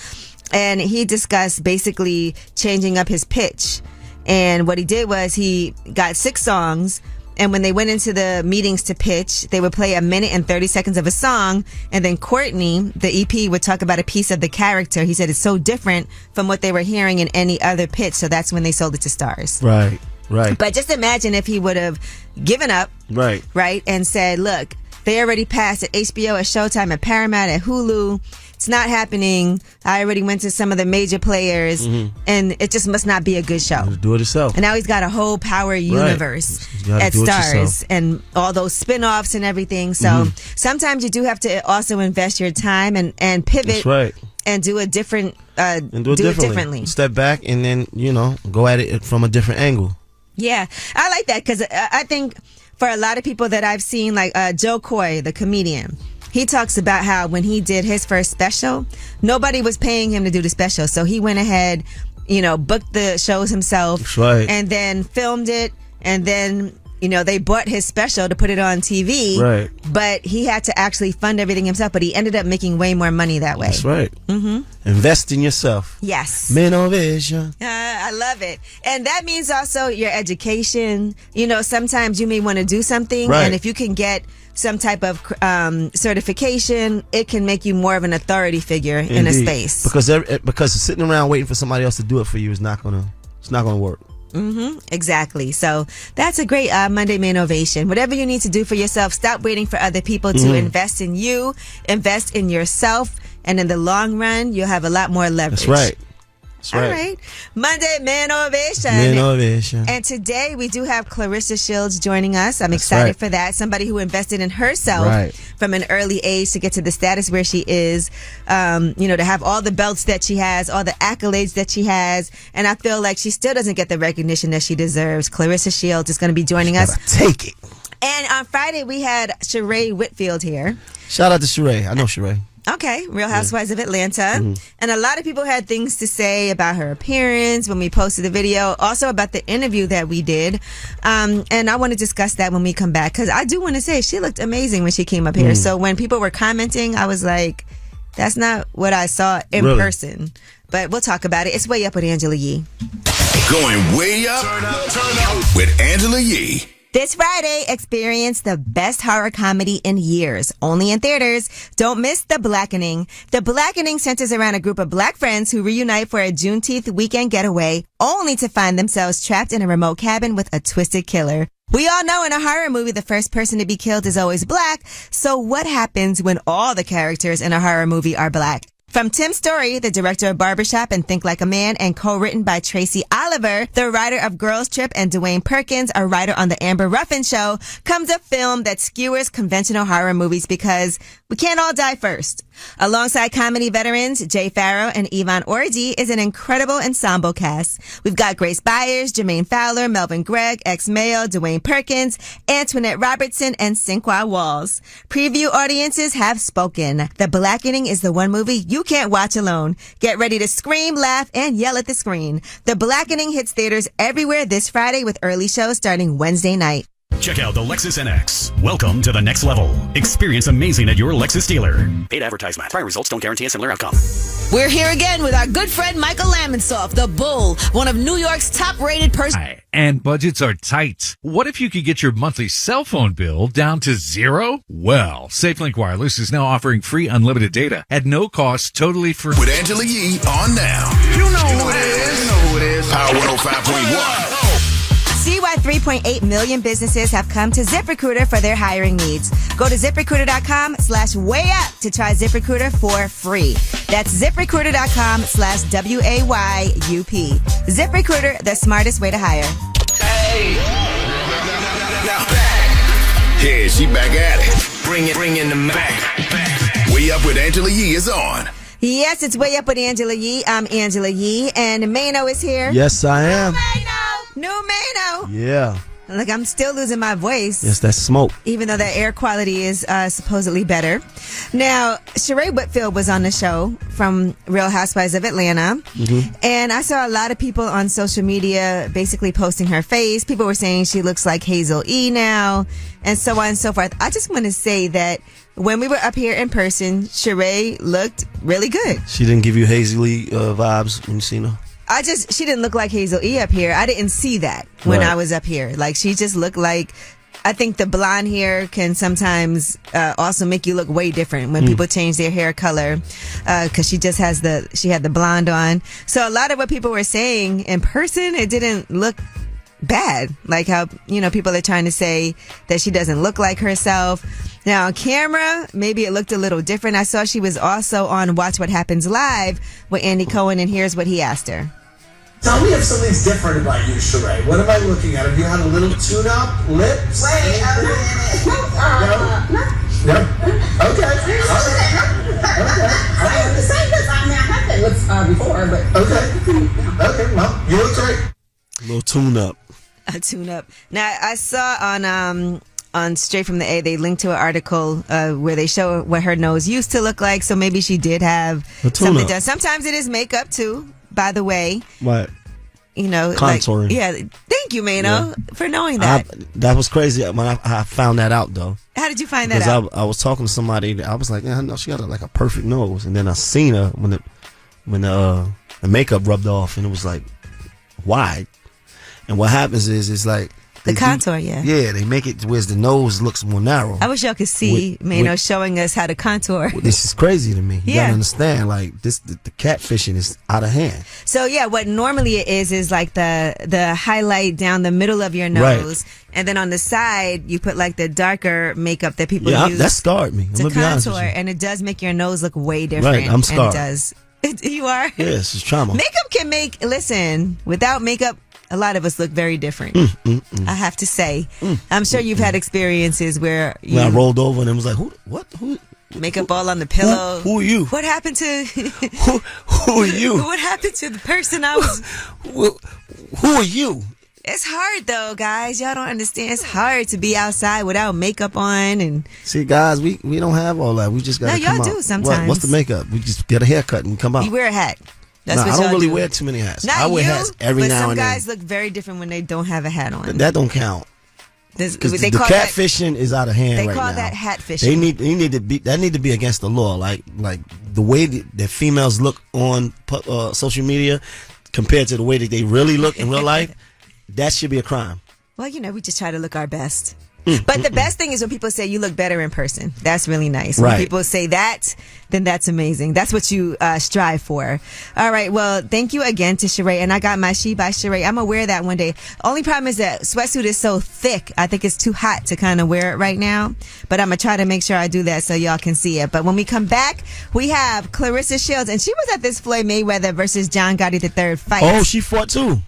And he discussed basically changing up his pitch. And what he did was he got 6 songs. And when they went into the meetings to pitch, they would play 1 minute and 30 seconds of a song. And then Courtney, the EP, would talk about a piece of the character. He said it's so different from what they were hearing in any other pitch. So that's when they sold it to Stars. Right. But just imagine if he would have given up. Right. And said, look, they already passed at HBO, at Showtime, at Paramount, at Hulu. It's not happening. I already went to some of the major players, and it just must not be a good show. Do it yourself. And now he's got a whole Power universe at Stars and all those spin-offs and everything. So sometimes you do have to also invest your time and pivot. That's right. And do it different. And do it differently. Step back and then, go at it from a different angle. Yeah, I like that, because I think for a lot of people that I've seen, like Joe Coy, the comedian, he talks about how when he did his first special, nobody was paying him to do the special. So he went ahead, booked the shows himself. That's right. And then filmed it. And then, they bought his special to put it on TV. Right. But he had to actually fund everything himself. But he ended up making way more money that way. That's right. Invest in yourself. Yes. Innovation. I love it. And that means also your education. Sometimes you may want to do something. Right. And if you can get some type of certification, it can make you more of an authority figure in a space. Because sitting around waiting for somebody else to do it for you is not gonna work. Exactly. So that's a great Monday main ovation. Whatever you need to do for yourself, stop waiting for other people to invest in you, invest in yourself, and in the long run, you'll have a lot more leverage. That's right. All right. Monday main ovation. And today we do have Claressa Shields joining us. I'm excited for that. Somebody who invested in herself from an early age to get to the status where she is, to have all the belts that she has, all the accolades that she has. And I feel like she still doesn't get the recognition that she deserves. Claressa Shields is going to be joining us. Take it. And on Friday we had Sheree Whitfield here. Shout out to Sheree. I know Sheree. Okay, Real Housewives of Atlanta. And a lot of people had things to say about her appearance when we posted the video, also about the interview that we did. And I want to discuss that when we come back, because I do want to say she looked amazing when she came up here. So when people were commenting, I was like, that's not what I saw in person. But we'll talk about it. It's Way Up with Angela Yee. Going way up, turn up with Angela Yee. This Friday, experience the best horror comedy in years. Only in theaters. Don't miss The Blackening. The Blackening centers around a group of black friends who reunite for a Juneteenth weekend getaway, only to find themselves trapped in a remote cabin with a twisted killer. We all know in a horror movie, the first person to be killed is always black. So what happens when all the characters in a horror movie are black? From Tim Story, the director of Barbershop and Think Like a Man, and co-written by Tracy Oliver, the writer of Girls Trip, and Dwayne Perkins, a writer on The Amber Ruffin Show, comes a film that skewers conventional horror movies because we can't all die first. Alongside comedy veterans Jay Farrow and Yvonne Orji is an incredible ensemble cast. We've got Grace Byers, Jermaine Fowler, Melvin Gregg, ex-Mayo, Dwayne Perkins, Antoinette Robertson, and Sinqua Walls. Preview audiences have spoken. The Blackening is the one movie you can't watch alone. Get ready to scream, laugh, and yell at the screen. The Blackening hits theaters everywhere this Friday with early shows starting Wednesday night. Check out the Lexus NX. Welcome to the next level. Experience amazing at your Lexus dealer. Paid advertisement. Prior results don't guarantee a similar outcome. We're here again with our good friend Michael Lamonsoff, the Bull, one of New York's top-rated persons. And budgets are tight. What if you could get your monthly cell phone bill down to zero? Well, SafeLink Wireless is now offering free unlimited data at no cost, totally free. With Angela Yee on now. You know who it is. You know who it is. Power 105.1. See why 3.8 million businesses have come to ZipRecruiter for their hiring needs. Go to ZipRecruiter.com/wayup to try ZipRecruiter for free. That's ZipRecruiter.com/WAYUP. ZipRecruiter, the smartest way to hire. Hey. Yeah, she back at it. Bring in the back. Way Up with Angela Yee is on. Yes, it's Way Up with Angela Yee. I'm Angela Yee, and Mano is here. Yes, I am. New Mano. Yeah. Look, I'm still losing my voice. Yes, that's smoke. Even though the air quality is supposedly better. Now, Sheree Whitfield was on the show from Real Housewives of Atlanta. Mm-hmm. And I saw a lot of people on social media basically posting her face. People were saying she looks like Hazel E now, and so on and so forth. I just want to say that when we were up here in person, Sheree looked really good. She didn't give you Hazel E vibes when you seen her? She didn't look like Hazel E up here. I didn't see that when I was up here. Like, she just looked like, I think the blonde hair can sometimes also make you look way different when people change their hair color, because she had the blonde on. So a lot of what people were saying in person, it didn't look bad. Like how, people are trying to say that she doesn't look like herself. Now, on camera, maybe it looked a little different. I saw she was also on Watch What Happens Live with Andy Cohen, and here's what he asked her. Tell me if something's different about you, Sheree. What am I looking at? Have you had a little tune-up, lips? Wait, No? Okay. The same as I have had lips before, but... Okay, well, you look great. A little tune-up. A tune-up. Now, I saw on Straight from the A, they linked to an article where they show what her nose used to look like, so maybe she did have something done. Sometimes it is makeup, too, by the way. What? Contouring. Like, thank you, Mano, for knowing that. That was crazy when I found that out, though. How did you find that out? I was talking to somebody. I was like, yeah, no, she got like a perfect nose. And then I seen her when the makeup rubbed off, and it was like wide. And what happens is it's like the contour, yeah, they make it where the nose looks more narrow. I wish y'all could see Mano showing us how to contour. This is crazy to me. You gotta understand, like this, the catfishing is out of hand. So what normally it is like the highlight down the middle of your nose, and then on the side you put like the darker makeup that people use. That scarred me. To contour, and it does make your nose look way different. Right, I'm scarred. And it does. You are? Yes, it's trauma. Makeup can without makeup, a lot of us look very different. I have to say. I'm sure you've had experiences where I rolled over and it was like, who? Makeup all on the pillow. Who are you? What happened to... who are you? What happened to the person I was... Who are you? It's hard though, guys. Y'all don't understand. It's hard to be outside without makeup on. And see, guys, we don't have all that. We just got to come out. No, y'all do sometimes. What's the makeup? We just get a haircut and come out. You wear a hat. That's what I don't really do. wear too many hats. Not I wear hats every now and then. But some guys look very different when they don't have a hat on. That don't count. Because the catfishing is out of hand right now. They call that hat fishing. They need to be against the law. Like the way that females look on social media compared to the way that they really look in real life, that should be a crime. Well, we just try to look our best. But the best thing is when people say you look better in person. That's really nice. When Right. people say that, then that's amazing. That's what you strive for. All right. Well, thank you again to Sheree. And I got my She by Sheree. I'm going to wear that one day. Only problem is that sweatsuit is so thick. I think it's too hot to kind of wear it right now. But I'm going to try to make sure I do that so y'all can see it. But when we come back, we have Claressa Shields. And she was at this Floyd Mayweather versus John Gotti III fight. Oh, she fought too.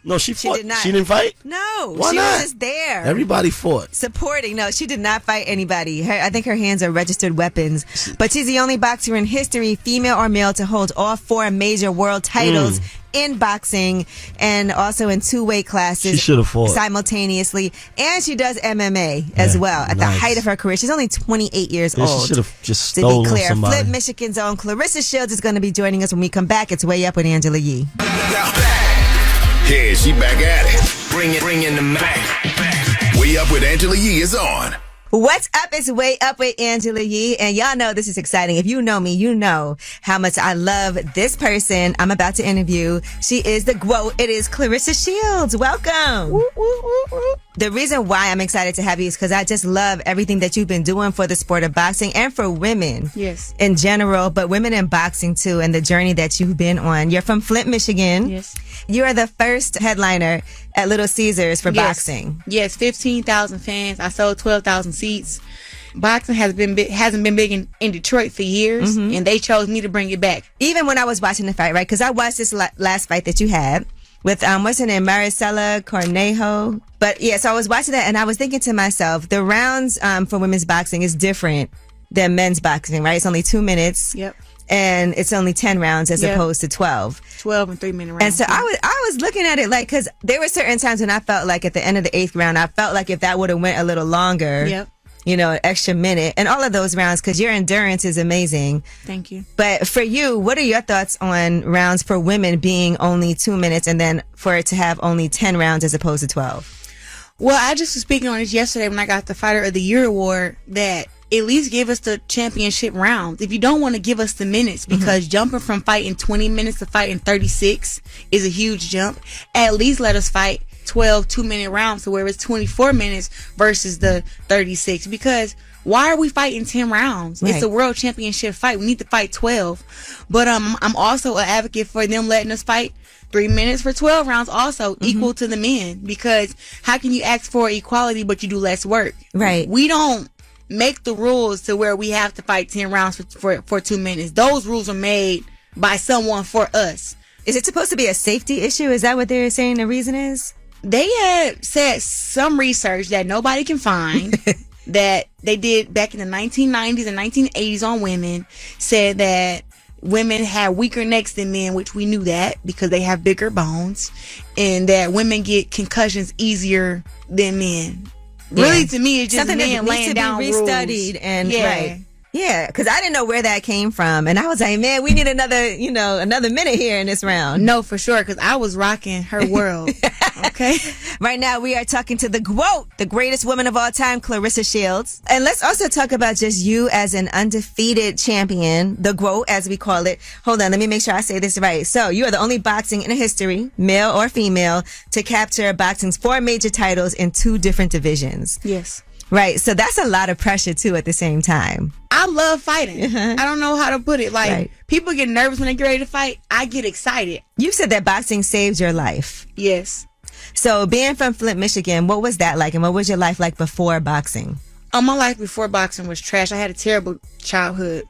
No, she fought. did not. She didn't fight? No. Why she not? was just there. Everybody fought. Supporting. No, she did not fight anybody. I think her hands are registered weapons. But she's the only boxer in history, female or male, to hold all 4 major world titles in boxing and also in 2 weight classes. She should have fought simultaneously. And she does MMA as well at the height of her career. She's only 28 years old. She should have just to stolen be clear, somebody. Flip Michigan's own Claressa Shields is going to be joining us when we come back. It's Way Up with Angela Yee. Yeah, she back at it. Bring in the back. Way Up with Angela Yee is on. What's up? It's Way Up with Angela Yee. And y'all know this is exciting. If you know me, you know how much I love this person I'm about to interview. She is the GWOAT. It is Claressa Shields. Welcome. The reason why I'm excited to have you is because I just love everything that you've been doing for the sport of boxing and for women in general, but women in boxing too, and the journey that you've been on. You're from Flint, Michigan. Yes. You are the first headliner at Little Caesars for boxing. Yes, 15,000 fans. I sold 12,000 seats. Boxing hasn't been big in Detroit for years, and they chose me to bring it back. Even when I was watching the fight, right? Because I watched this last fight that you had with what's her name, Maricela Cornejo. But yeah, so I was watching that and I was thinking to myself, the rounds for women's boxing is different than men's boxing, right? It's only 2 minutes. Yep. And it's only 10 rounds as opposed to 12. 12 and 3-minute rounds. And so I was looking at it like, because there were certain times when I felt like at the end of the 8th round, I felt like if that would have went a little longer, you know, an extra minute, and all of those rounds, because your endurance is amazing. Thank you. But for you, what are your thoughts on rounds for women being only 2 minutes and then for it to have only 10 rounds as opposed to 12? Well, I just was speaking on this yesterday when I got the Fighter of the Year award, that at least give us the championship rounds. If you don't want to give us the minutes, because jumping from fighting 20 minutes to fighting 36 is a huge jump, at least let us fight 12 2-minute rounds to where it's 24 minutes versus the 36. Because why are we fighting 10 rounds? Right. It's a world championship fight. We need to fight 12. But I'm also an advocate for them letting us fight 3 minutes for 12 rounds, also equal to the men. Because how can you ask for equality but you do less work? Right. We don't make the rules to where we have to fight 10 rounds for 2 minutes. Those rules are made by someone for us. Is it supposed to be a safety issue? Is that what they're saying the reason is? They had said some research that nobody can find that they did back in the 1990s and 1980s on women, said that women had weaker necks than men, which we knew that because they have bigger bones, and that women get concussions easier than men. Really, to me, it's just something men that laying needs to down be restudied rules. and right. Yeah, because I didn't know where that came from, and I was like, man, we need another minute here in this round. No, for sure, because I was rocking her world. Okay. Right now, we are talking to the GWOAT, the greatest woman of all time, Claressa Shields. And let's also talk about just you as an undefeated champion, the GWOAT, as we call it. Hold on, let me make sure I say this right. So, you are the only boxing in history, male or female, to capture boxing's 4 major titles in 2 different divisions. Yes. Right. So, that's a lot of pressure, too, at the same time. I love fighting. I don't know how to put it. Like, people get nervous when they get ready to fight. I get excited. You said that boxing saved your life. Yes. So, being from Flint, Michigan, what was that like? And what was your life like before boxing? My life before boxing was trash. I had a terrible childhood,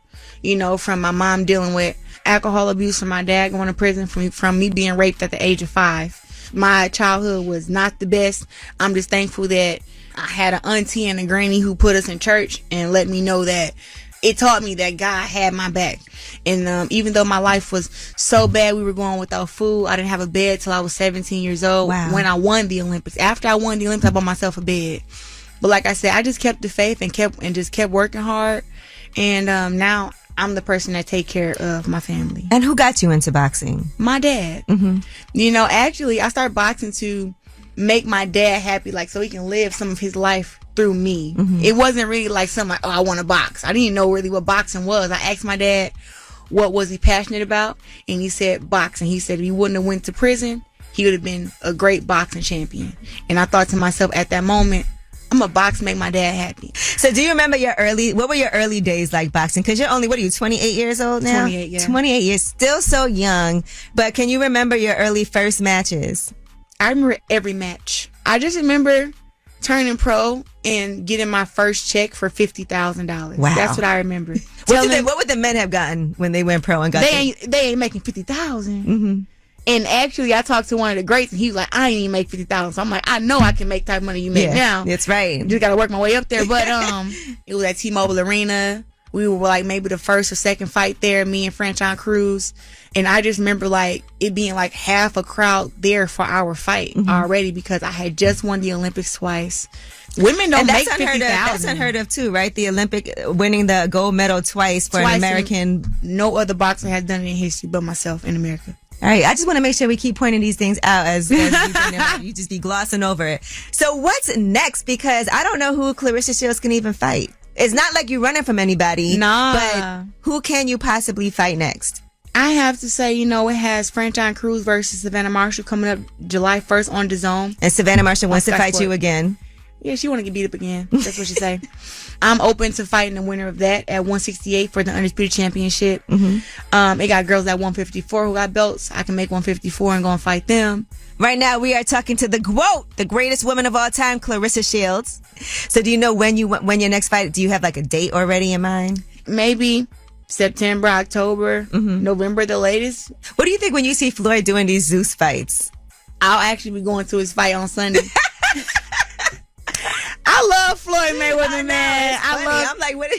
from my mom dealing with alcohol abuse, from my dad going to prison, from me being raped at the age of 5. My childhood was not the best. I'm just thankful that I had an auntie and a granny who put us in church and let me know that it taught me that God had my back. And even though my life was so bad, we were going without food. I didn't have a bed till I was 17 years old. Wow. When I won the Olympics. After I won the Olympics, I bought myself a bed. But like I said, I just kept the faith and just kept working hard. And now I'm the person that take care of my family. And who got you into boxing? My dad. Actually, I started boxing to make my dad happy, so he can live some of his life through me. It wasn't really like something like, I want to box. I didn't even know really what boxing was. I asked my dad what was he passionate about, and he said boxing. He said if he wouldn't have went to prison, he would have been a great boxing champion. And I thought to myself at that moment, I'm a box make my dad happy. So do you remember what were your early days like boxing? Because you're only, 28 years old now? 28, yeah. 28 years, still so young. But can you remember your early first matches? I remember every match. I just remember turning pro and getting my first check for $50,000. Wow. That's what I remember. What would the men have gotten when they went pro and got they ain't making $50,000. Mm-hmm. And actually, I talked to one of the greats, and he was like, I ain't even make $50,000. So I'm like, I know I can make type of money you make now. That's right. Just got to work my way up there. But it was at T-Mobile Arena. We were like maybe the first or second fight there, me and Franchon Cruz. And I just remember like it being like half a crowd there for our fight already because I had just won the Olympics twice. Women don't make $50,000. That's unheard of too, right? The Olympic winning the gold medal twice for an American. No other boxer has done it in history but myself in America. All right, I just want to make sure we keep pointing these things out as you just be glossing over it. So what's next? Because I don't know who Claressa Shields can even fight. It's not like you're running from anybody. Nah. But who can you possibly fight next? I have to say, it has Franchon Cruz versus Savannah Marshall coming up July 1st on DAZN. And Savannah Marshall wants to fight you again. Yeah, she want to get beat up again. That's what she say. I'm open to fighting the winner of that at 168 for the Undisputed Championship. It got girls at 154 who got belts. I can make 154 and go and fight them. Right now, we are talking to the GWOAT, the greatest woman of all time, Claressa Shields. So do you know when your next fight, do you have like a date already in mind? Maybe September, October, November, the latest. What do you think when you see Floyd doing these Zeus fights? I'll actually be going to his fight on Sunday. I love Floyd Mayweather, man. I'm like, what?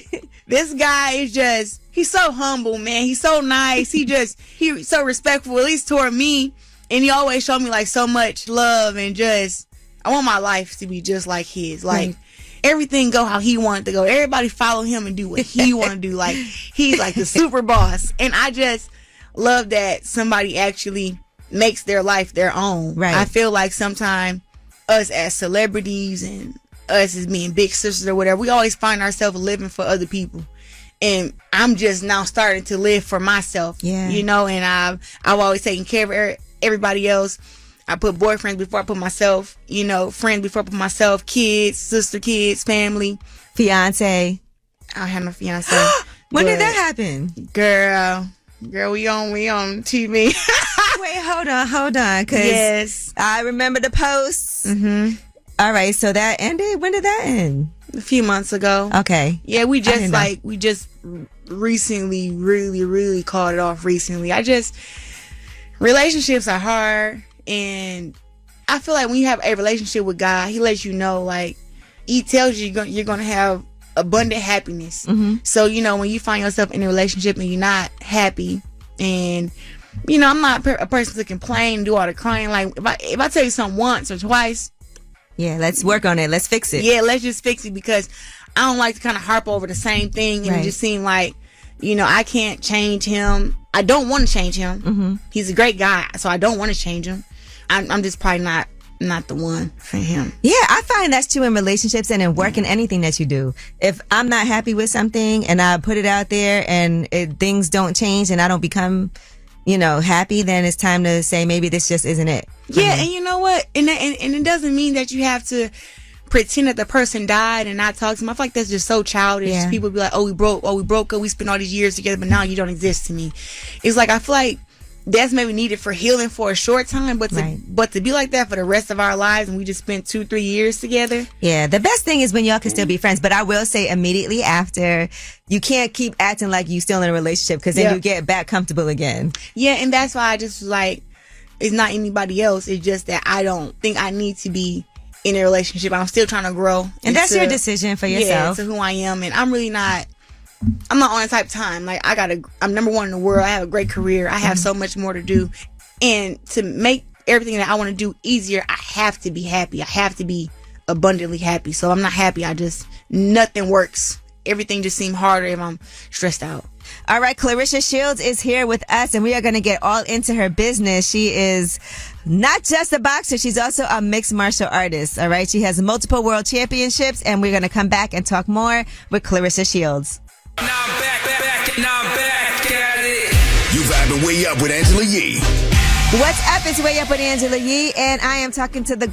This guy is he's so humble, man. He's so nice. He's so respectful, at least toward me. And he always showed me like so much love and I want my life to be just like his. Like everything go how he wanted to go. Everybody follow him and do what he want to do. Like he's like the super boss. And I just love that somebody actually makes their life their own. Right. I feel like sometimes us as celebrities and us as being big sisters or whatever, we always find ourselves living for other people. And I'm just now starting to live for myself. Yeah. And I've always taken care of everybody else. I put boyfriends before I put myself, friends before I put myself, kids, sister kids, family. Fiance. I don't have no fiance. When did that happen? Girl, we on TV. Wait, hold on. Cause yes. I remember the posts. All right, so that ended. When did that end? A few months ago. Okay. Yeah, we just recently really called it off recently. Relationships are hard, and I feel like when you have a relationship with God, he lets you know, like, he tells you you're going to have abundant happiness. So, when you find yourself in a relationship and you're not happy, and I'm not a person to complain, do all the crying. Like, if I tell you something once or twice, yeah, let's work on it. Let's fix it. Yeah, let's just fix it, because I don't like to kind of harp over the same thing and it just seem like, I can't change him. I don't want to change him. He's a great guy, so I don't want to change him. I'm just probably not the one for him. Yeah, I find that's true in relationships and in work and anything that you do. If I'm not happy with something and I put it out there and things don't change and I don't become happy, then it's time to say maybe this just isn't it. Yeah, and you know what? And it doesn't mean that you have to pretend that the person died and not talk to them. I feel like that's just so childish. Yeah. People be like, we broke up, we spent all these years together, but now you don't exist to me. It's like, I feel like that's maybe needed for healing for a short time, but to be like that for the rest of our lives and we just spent 2-3 years together. Yeah, the best thing is when y'all can still be friends. But I will say immediately after, you can't keep acting like you still in a relationship, because then you get back comfortable again. Yeah, and that's why I just like, it's not anybody else. It's just that I don't think I need to be in a relationship. I'm still trying to grow. And that's your decision for yourself. Yeah, to who I am. And I'm not on that type of time. Like, I'm number one in the world. I have a great career. I have so much more to do. And to make everything that I want to do easier, I have to be happy. I have to be abundantly happy. So I'm not happy. Nothing works. Everything just seems harder if I'm stressed out. All right, Claressa Shields is here with us, and we are going to get all into her business. She is not just a boxer, she's also a mixed martial artist. All right, she has multiple world championships, and we're going to come back and talk more with Claressa Shields. You vibing way up with Angela Yee. What's up? It's Way Up with Angela Yee, and I am talking to the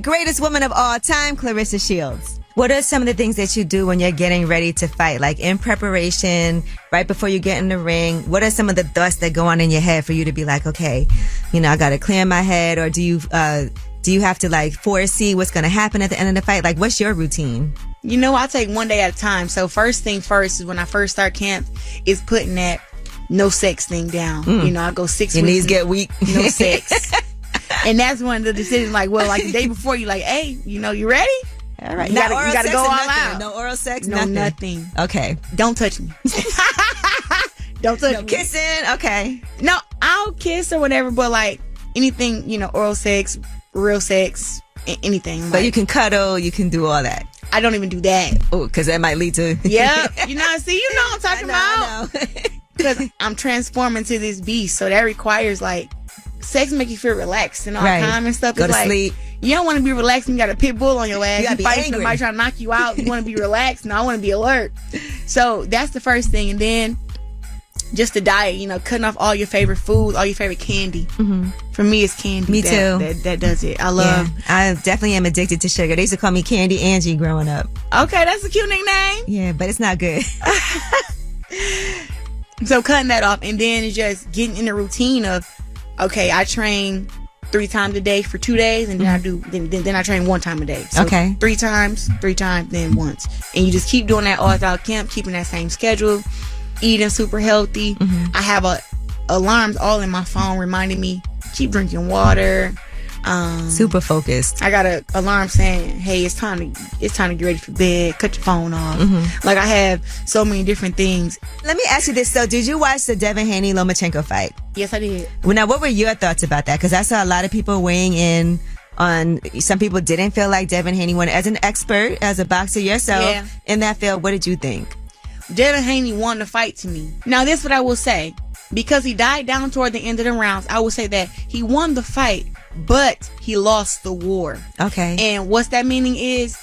greatest woman of all time, Claressa Shields. What are some of the things that you do when you're getting ready to fight? Like in preparation, right before you get in the ring, what are some of the thoughts that go on in your head for you to be like, okay, I got to clear my head, or do you have to like foresee what's going to happen at the end of the fight? Like, what's your routine? I take one day at a time. So first thing first is when I first start camp is putting that no sex thing down. I go 6 weeks. Your knees get weak. No sex. And that's one of the decisions, like the day before, you like, hey, you ready? All right. You gotta go all out. No oral sex, no nothing. Okay. Don't touch me. Don't touch me. No kissing. Okay. No, I'll kiss or whatever, but like anything, oral sex, real sex, anything. But you can cuddle, you can do all that. I don't even do that. Oh, because that might lead to... Yep. See, what I'm talking about. Because I'm transforming to this beast, so that requires like sex make you feel relaxed and all calm and stuff. Go to sleep. You don't want to be relaxed and you got a pit bull on your ass. You gotta be fighting angry. Somebody trying to knock you out. You want to be relaxed. No, I want to be alert. So that's the first thing. And then just the diet, cutting off all your favorite foods, all your favorite candy. Mm-hmm. For me, it's candy. Me too. That does it. I definitely am addicted to sugar. They used to call me Candy Angie growing up. Okay, that's a cute nickname. Yeah, but it's not good. So cutting that off, and then it's just getting in the routine of, okay, I train 3 times a day for 2 days, and then I train 1 time a day. So okay. 3 times, then once. And you just keep doing that all throughout camp, keeping that same schedule, eating super healthy. Mm-hmm. I have alarms all in my phone reminding me, keep drinking water. Super focused. I got an alarm saying, hey, it's time to get ready for bed. Cut your phone off. Mm-hmm. Like, I have so many different things. Let me ask you this, though. Did you watch the Devin Haney-Lomachenko fight? Yes, I did. Well, now, what were your thoughts about that? Because I saw a lot of people weighing in on, some people didn't feel like Devin Haney won. As an expert, as a boxer yourself in that field, what did you think? Devin Haney won the fight to me. Now, this is what I will say. Because he died down toward the end of the rounds, I will say that he won the fight, but he lost the war. Okay. And what's that meaning is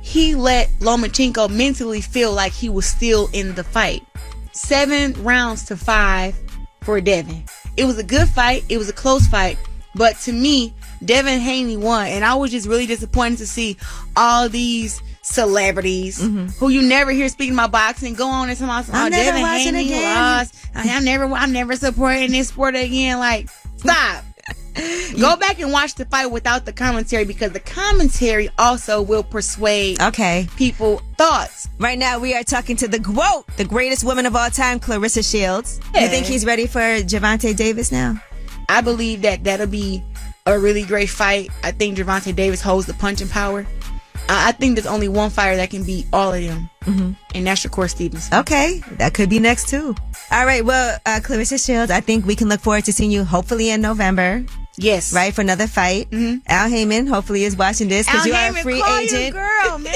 he let Lomachenko mentally feel like he was still in the fight. 7 rounds to 5 for Devin. It was a good fight. It was a close fight. But to me, Devin Haney won. And I was just really disappointed to see all these celebrities who you never hear speaking about boxing go on and talk about Devin Haney lost. I'm never supporting this sport again. Like, stop. Go back and watch the fight without the commentary, because the commentary also will persuade people thoughts. Right now we are talking to the greatest woman of all time, Claressa Shields. Yeah. You think he's ready for Gervonta Davis now? I believe that'll be a really great fight. I think Gervonta Davis holds the punching power. I think there's only one fighter that can beat all of them, and that's Shakur Stevenson. Okay, that could be next too. All right, well, Claressa Shields, I think we can look forward to seeing you hopefully in November. Yes. Right, for another fight. Al Heyman hopefully is watching this, because you are a free agent. Girl, man,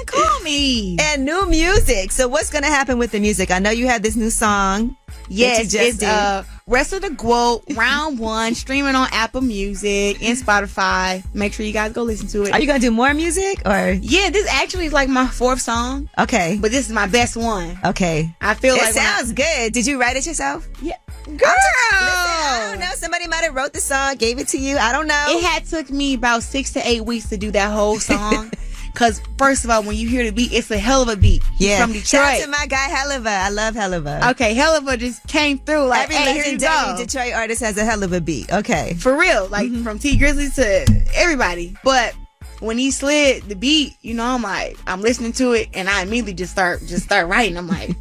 call me. And new music. So what's going to happen with the music? I know you have this new song. Yes, it's Rest of the GWOAT, round 1, streaming on Apple Music and Spotify. Make sure you guys go listen to it. Are you going to do more music, or? Yeah, this actually is like my 4th song. Okay. But this is my best one. Okay. I feel like it sounds good. Did you write it yourself? Yeah. Girl! Listen, I don't know. Somebody might have wrote the song, gave it to you. I don't know. It had took me about 6 to 8 weeks to do that whole song. Because, first of all, when you hear the beat, it's a hell of a beat. Yeah. From Detroit. Shout out to my guy, Helluva. I love Helluva. Okay, Helluva just came through. Like, every hey, here you go. Detroit artist has a hell of a beat. Okay. For real. Like, from T Grizzly to everybody. But when he slid the beat, I'm like, I'm listening to it, and I immediately just start writing. I'm like,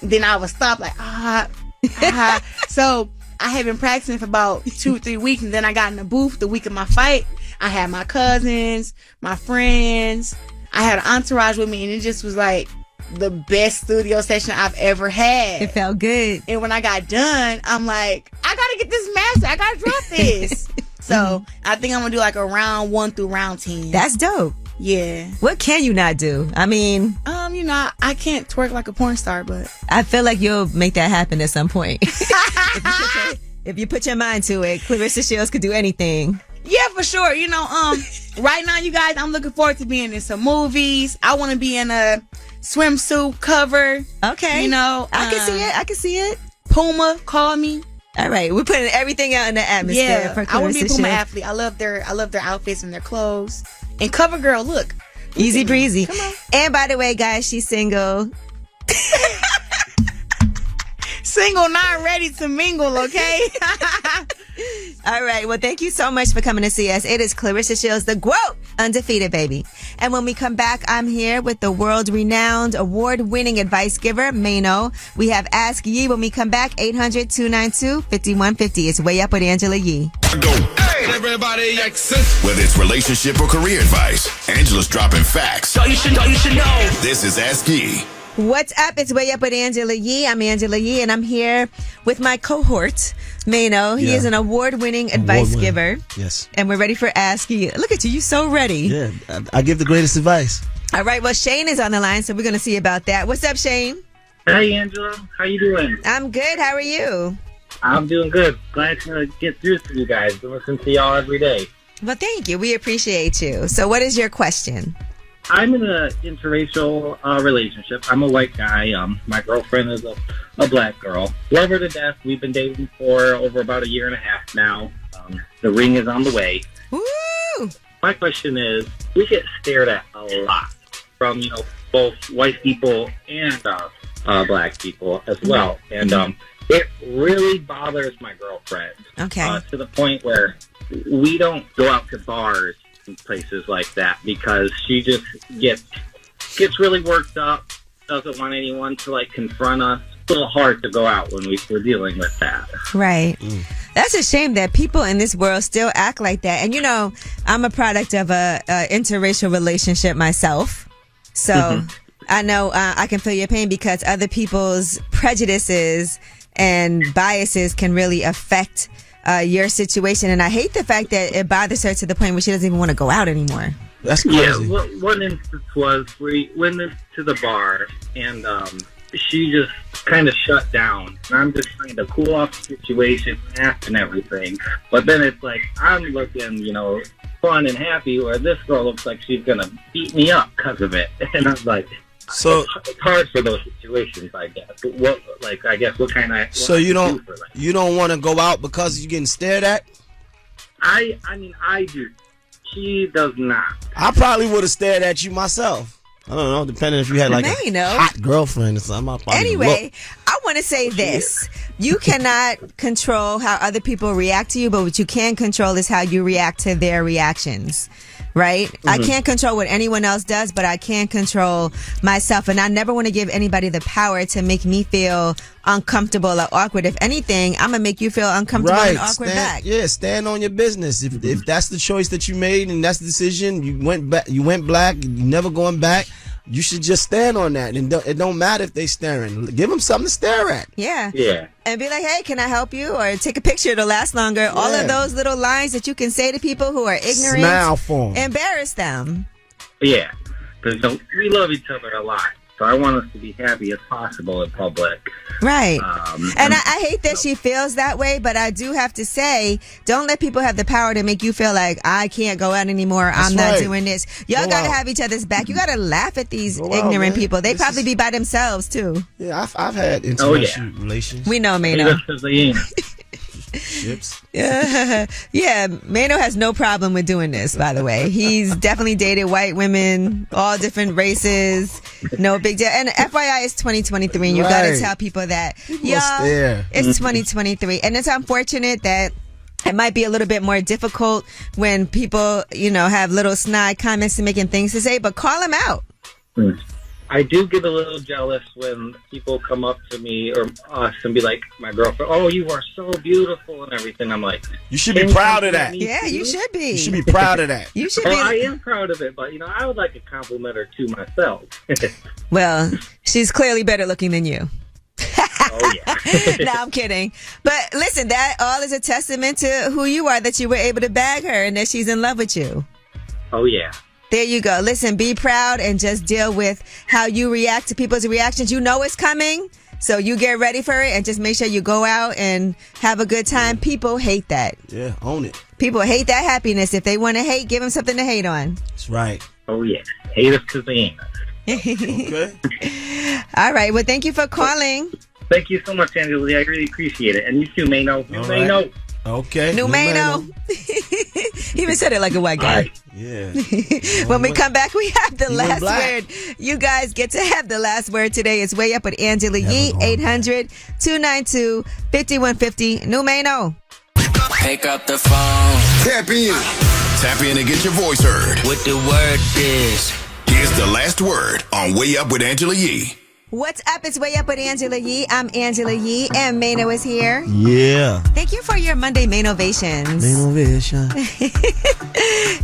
then I would stop, like, So, I had been practicing for about 2 or 3 weeks, and then I got in the booth the week of my fight. I had my cousins, my friends. I had an entourage with me, and it just was like the best studio session I've ever had. It felt good. And when I got done, I'm like, I gotta get this master. I gotta drop this. So I think I'm gonna do like a round 1 through round 10. That's dope. Yeah. What can you not do? I mean, I can't twerk like a porn star, but I feel like you'll make that happen at some point. If you put your mind to it, Claressa Shields could do anything. Yeah, for sure. Right now, you guys, I'm looking forward to being in some movies. I want to be in a swimsuit cover. Okay. I can see it. Puma, call me. All right, we're putting everything out in the atmosphere. Yeah, for I want to be a Claressa Puma Show. athlete. I love their outfits and their clothes. And CoverGirl, look. Easy breezy. Come on. And by the way, guys, she's single. Single, not ready to mingle, okay? All right. Well, thank you so much for coming to see us. It is Claressa Shields, the GWOAT, undefeated baby. And when we come back, I'm here with the world-renowned, award-winning advice giver, Mano. We have Ask Yee when we come back, 800-292-5150. It's Way Up with Angela Yee. Everybody access. Whether it's relationship or career advice, Angela's dropping facts. So you should know. This is Ask Yee. What's up? It's Way Up with Angela Yee. I'm Angela Yee, and I'm here with my cohort, Mano. He is an award-winning advice giver. Yes. And we're ready for Ask Yee. Look at you. You're so ready. Yeah, I give the greatest advice. All right. Well, Shane is on the line, so we're going to see about that. What's up, Shane? Hey, Angela. How you doing? I'm good. How are you? I'm doing good. Glad to get through to you guys. I listen to y'all every day. Well, thank you. We appreciate you. So what is your question? I'm in an interracial relationship. I'm a white guy. My girlfriend is a black girl. Love her to death. We've been dating for over about a year and a half now. The ring is on the way. Woo! My question is, we get stared at a lot from, both white people and black people as well. And it really bothers my girlfriend. Okay. To the point where we don't go out to bars and places like that because she just gets really worked up, doesn't want anyone to confront us. It's a little hard to go out when we're dealing with that. Right. That's a shame that people in this world still act like that. And I'm a product of a interracial relationship myself. So I know I can feel your pain because other people's prejudices and biases can really affect your situation, and I hate the fact that it bothers her to the point where she doesn't even want to go out anymore. That's crazy. Yeah, one instance was we went to the bar, and she just kind of shut down. And I'm just trying to cool off the situation, laugh and everything. But then it's like I'm looking, fun and happy, where this girl looks like she's gonna beat me up because of it, and I'm like. So it's hard for those situations, I guess. What kind of? So you don't want to go out because you're getting stared at? I mean, I do. She does not. I probably would have stared at you myself. I don't know, depending if you had a hot girlfriend or something. Anyway, I want to say this. You cannot control how other people react to you, but what you can control is how you react to their reactions. Right? Mm-hmm. I can't control what anyone else does, but I can control myself. And I never want to give anybody the power to make me feel uncomfortable or awkward. If anything, I'm going to make you feel uncomfortable and awkward back. Yeah, stand on your business. If that's the choice that you made and that's the decision, you went black, you're never going back. You should just stand on that, and it don't matter if they staring. Give them something to stare at. Yeah. Yeah. And be like, hey, can I help you? Or take a picture to last longer. Yeah. All of those little lines that you can say to people who are ignorant. Smile for them. Embarrass them. Yeah. Because we love each other a lot. So I want us to be happy as possible in public. Right. And I hate that she feels that way, but I do have to say, don't let people have the power to make you feel like I can't go out anymore. I'm not doing this. Y'all got to have each other's back. You got to laugh at these ignorant people. They probably be by themselves too. Yeah, I've had interracial relations. We know, Mano. Ships. Yeah, Mano has no problem with doing this, by the way. He's definitely dated white women, all different races, no big deal. And FYI, it's 2023, and you gotta tell people that. Y'all, it's 2023. And it's unfortunate that it might be a little bit more difficult when people, have little snide comments and making things to say, but call them out. I do get a little jealous when people come up to me or us and be like, my girlfriend, oh, you are so beautiful and everything. I'm like, you should be proud of that. Yeah, you should be. You should be proud of that. You should be. I am proud of it, but I would like a compliment or two myself. Well, she's clearly better looking than you. Oh, yeah. No, I'm kidding. But listen, that all is a testament to who you are, that you were able to bag her and that she's in love with you. Oh, yeah. There you go. Listen, be proud and just deal with how you react to people's reactions. You know it's coming, so you get ready for it and just make sure you go out and have a good time. People hate that. Yeah, own it. People hate that happiness. If they want to hate, give them something to hate on. That's right. Oh, yeah. Hate us because they ain't us. Okay. All right. Well, thank you for calling. Thank you so much, Angela Yee. I really appreciate it. And you too, Mano. Mano. Okay. Numeno. He even said it like a white guy. Yeah. When we come back, we have the You last went black. word. You guys get to have the last word today. It's Way Up with Angela Yee, 800-292-5150. Numeno. Pick up the phone. Tap in. Tap in and get your voice heard. What the word is. Here's the last word on Way Up with Angela Yee. What's up? It's Way Up with Angela Yee. I'm Angela Yee, and Mano is here. Yeah. Thank you for your Monday Manovations. Manovation.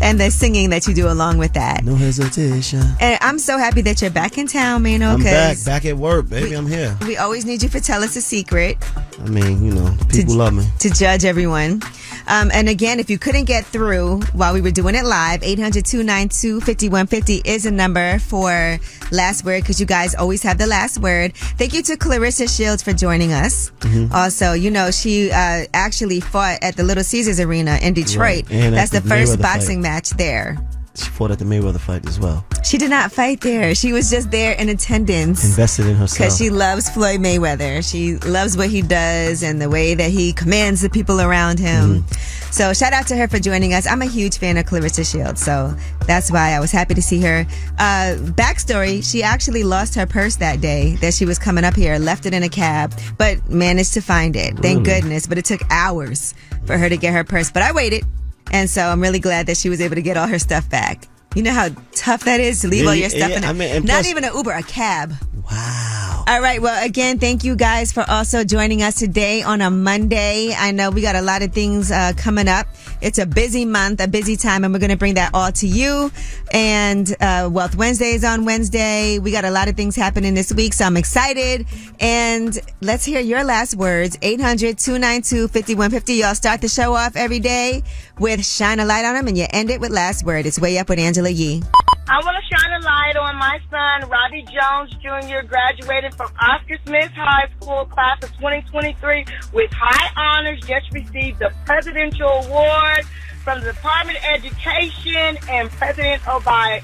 And the singing that you do along with that. No hesitation. And I'm so happy that you're back in town, Mano. I'm back at work, baby. I'm here. We always need you for Tell Us a Secret. I mean, you know, people love me. To judge everyone. And again, if you couldn't get through while we were doing it live, 800-292-5150 is a number for last word, because you guys always have the last word. Thank you to Claressa Shields for joining us. Mm-hmm. Also, you know, she actually fought at the Little Caesars Arena in Detroit. Right. And that's the first Mayweather boxing fight. match there. She fought at the Mayweather fight as well. She did not fight there. She was just there in attendance. Invested in herself. Because she loves Floyd Mayweather. She loves what he does and the way that he commands the people around him. Mm-hmm. So shout out to her for joining us. I'm a huge fan of Claressa Shields, so that's why I was happy to see her. Backstory, she actually lost her purse that day that she was coming up here, left it in a cab, but managed to find it. Thank goodness. But it took hours for her to get her purse. But I waited. And so I'm really glad that she was able to get all her stuff back. You know how tough that is to leave all your stuff in a, and not plus- even an Uber, a cab. Wow. All right. Well, again, thank you guys for also joining us today on a Monday. I know we got a lot of things coming up. It's a busy month, a busy time, and we're going to bring that all to you. And Wealth Wednesday is on Wednesday. We got a lot of things happening this week, so I'm excited. And let's hear your last words. 800-292-5150. Y'all start the show off every day with Shine a Light on Them, and you end it with last word. It's Way Up with Angela Yee. I want to shine a light on my son, Robbie Jones Jr., graduated from Oscar Smith High School, class of 2023, with high honors, just received the Presidential Award from the Department of Education and President Biden,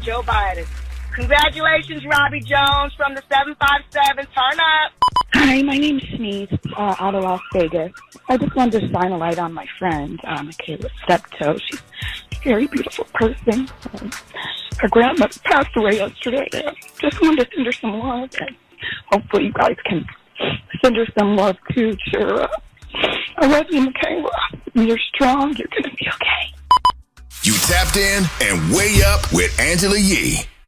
Joe Biden. Congratulations, Robbie Jones from the 757. Turn up. Hi, my name is Sneeze, out of Las Vegas. I just wanted to shine a light on my friend, Michaela Steptoe. She's a very beautiful person. Her grandmother passed away yesterday. Just wanted to send her some love, and hopefully you guys can send her some love too. Cheer up. I love you, Michaela. You're strong. You're going to be okay. You tapped in and Way Up with Angela Yee.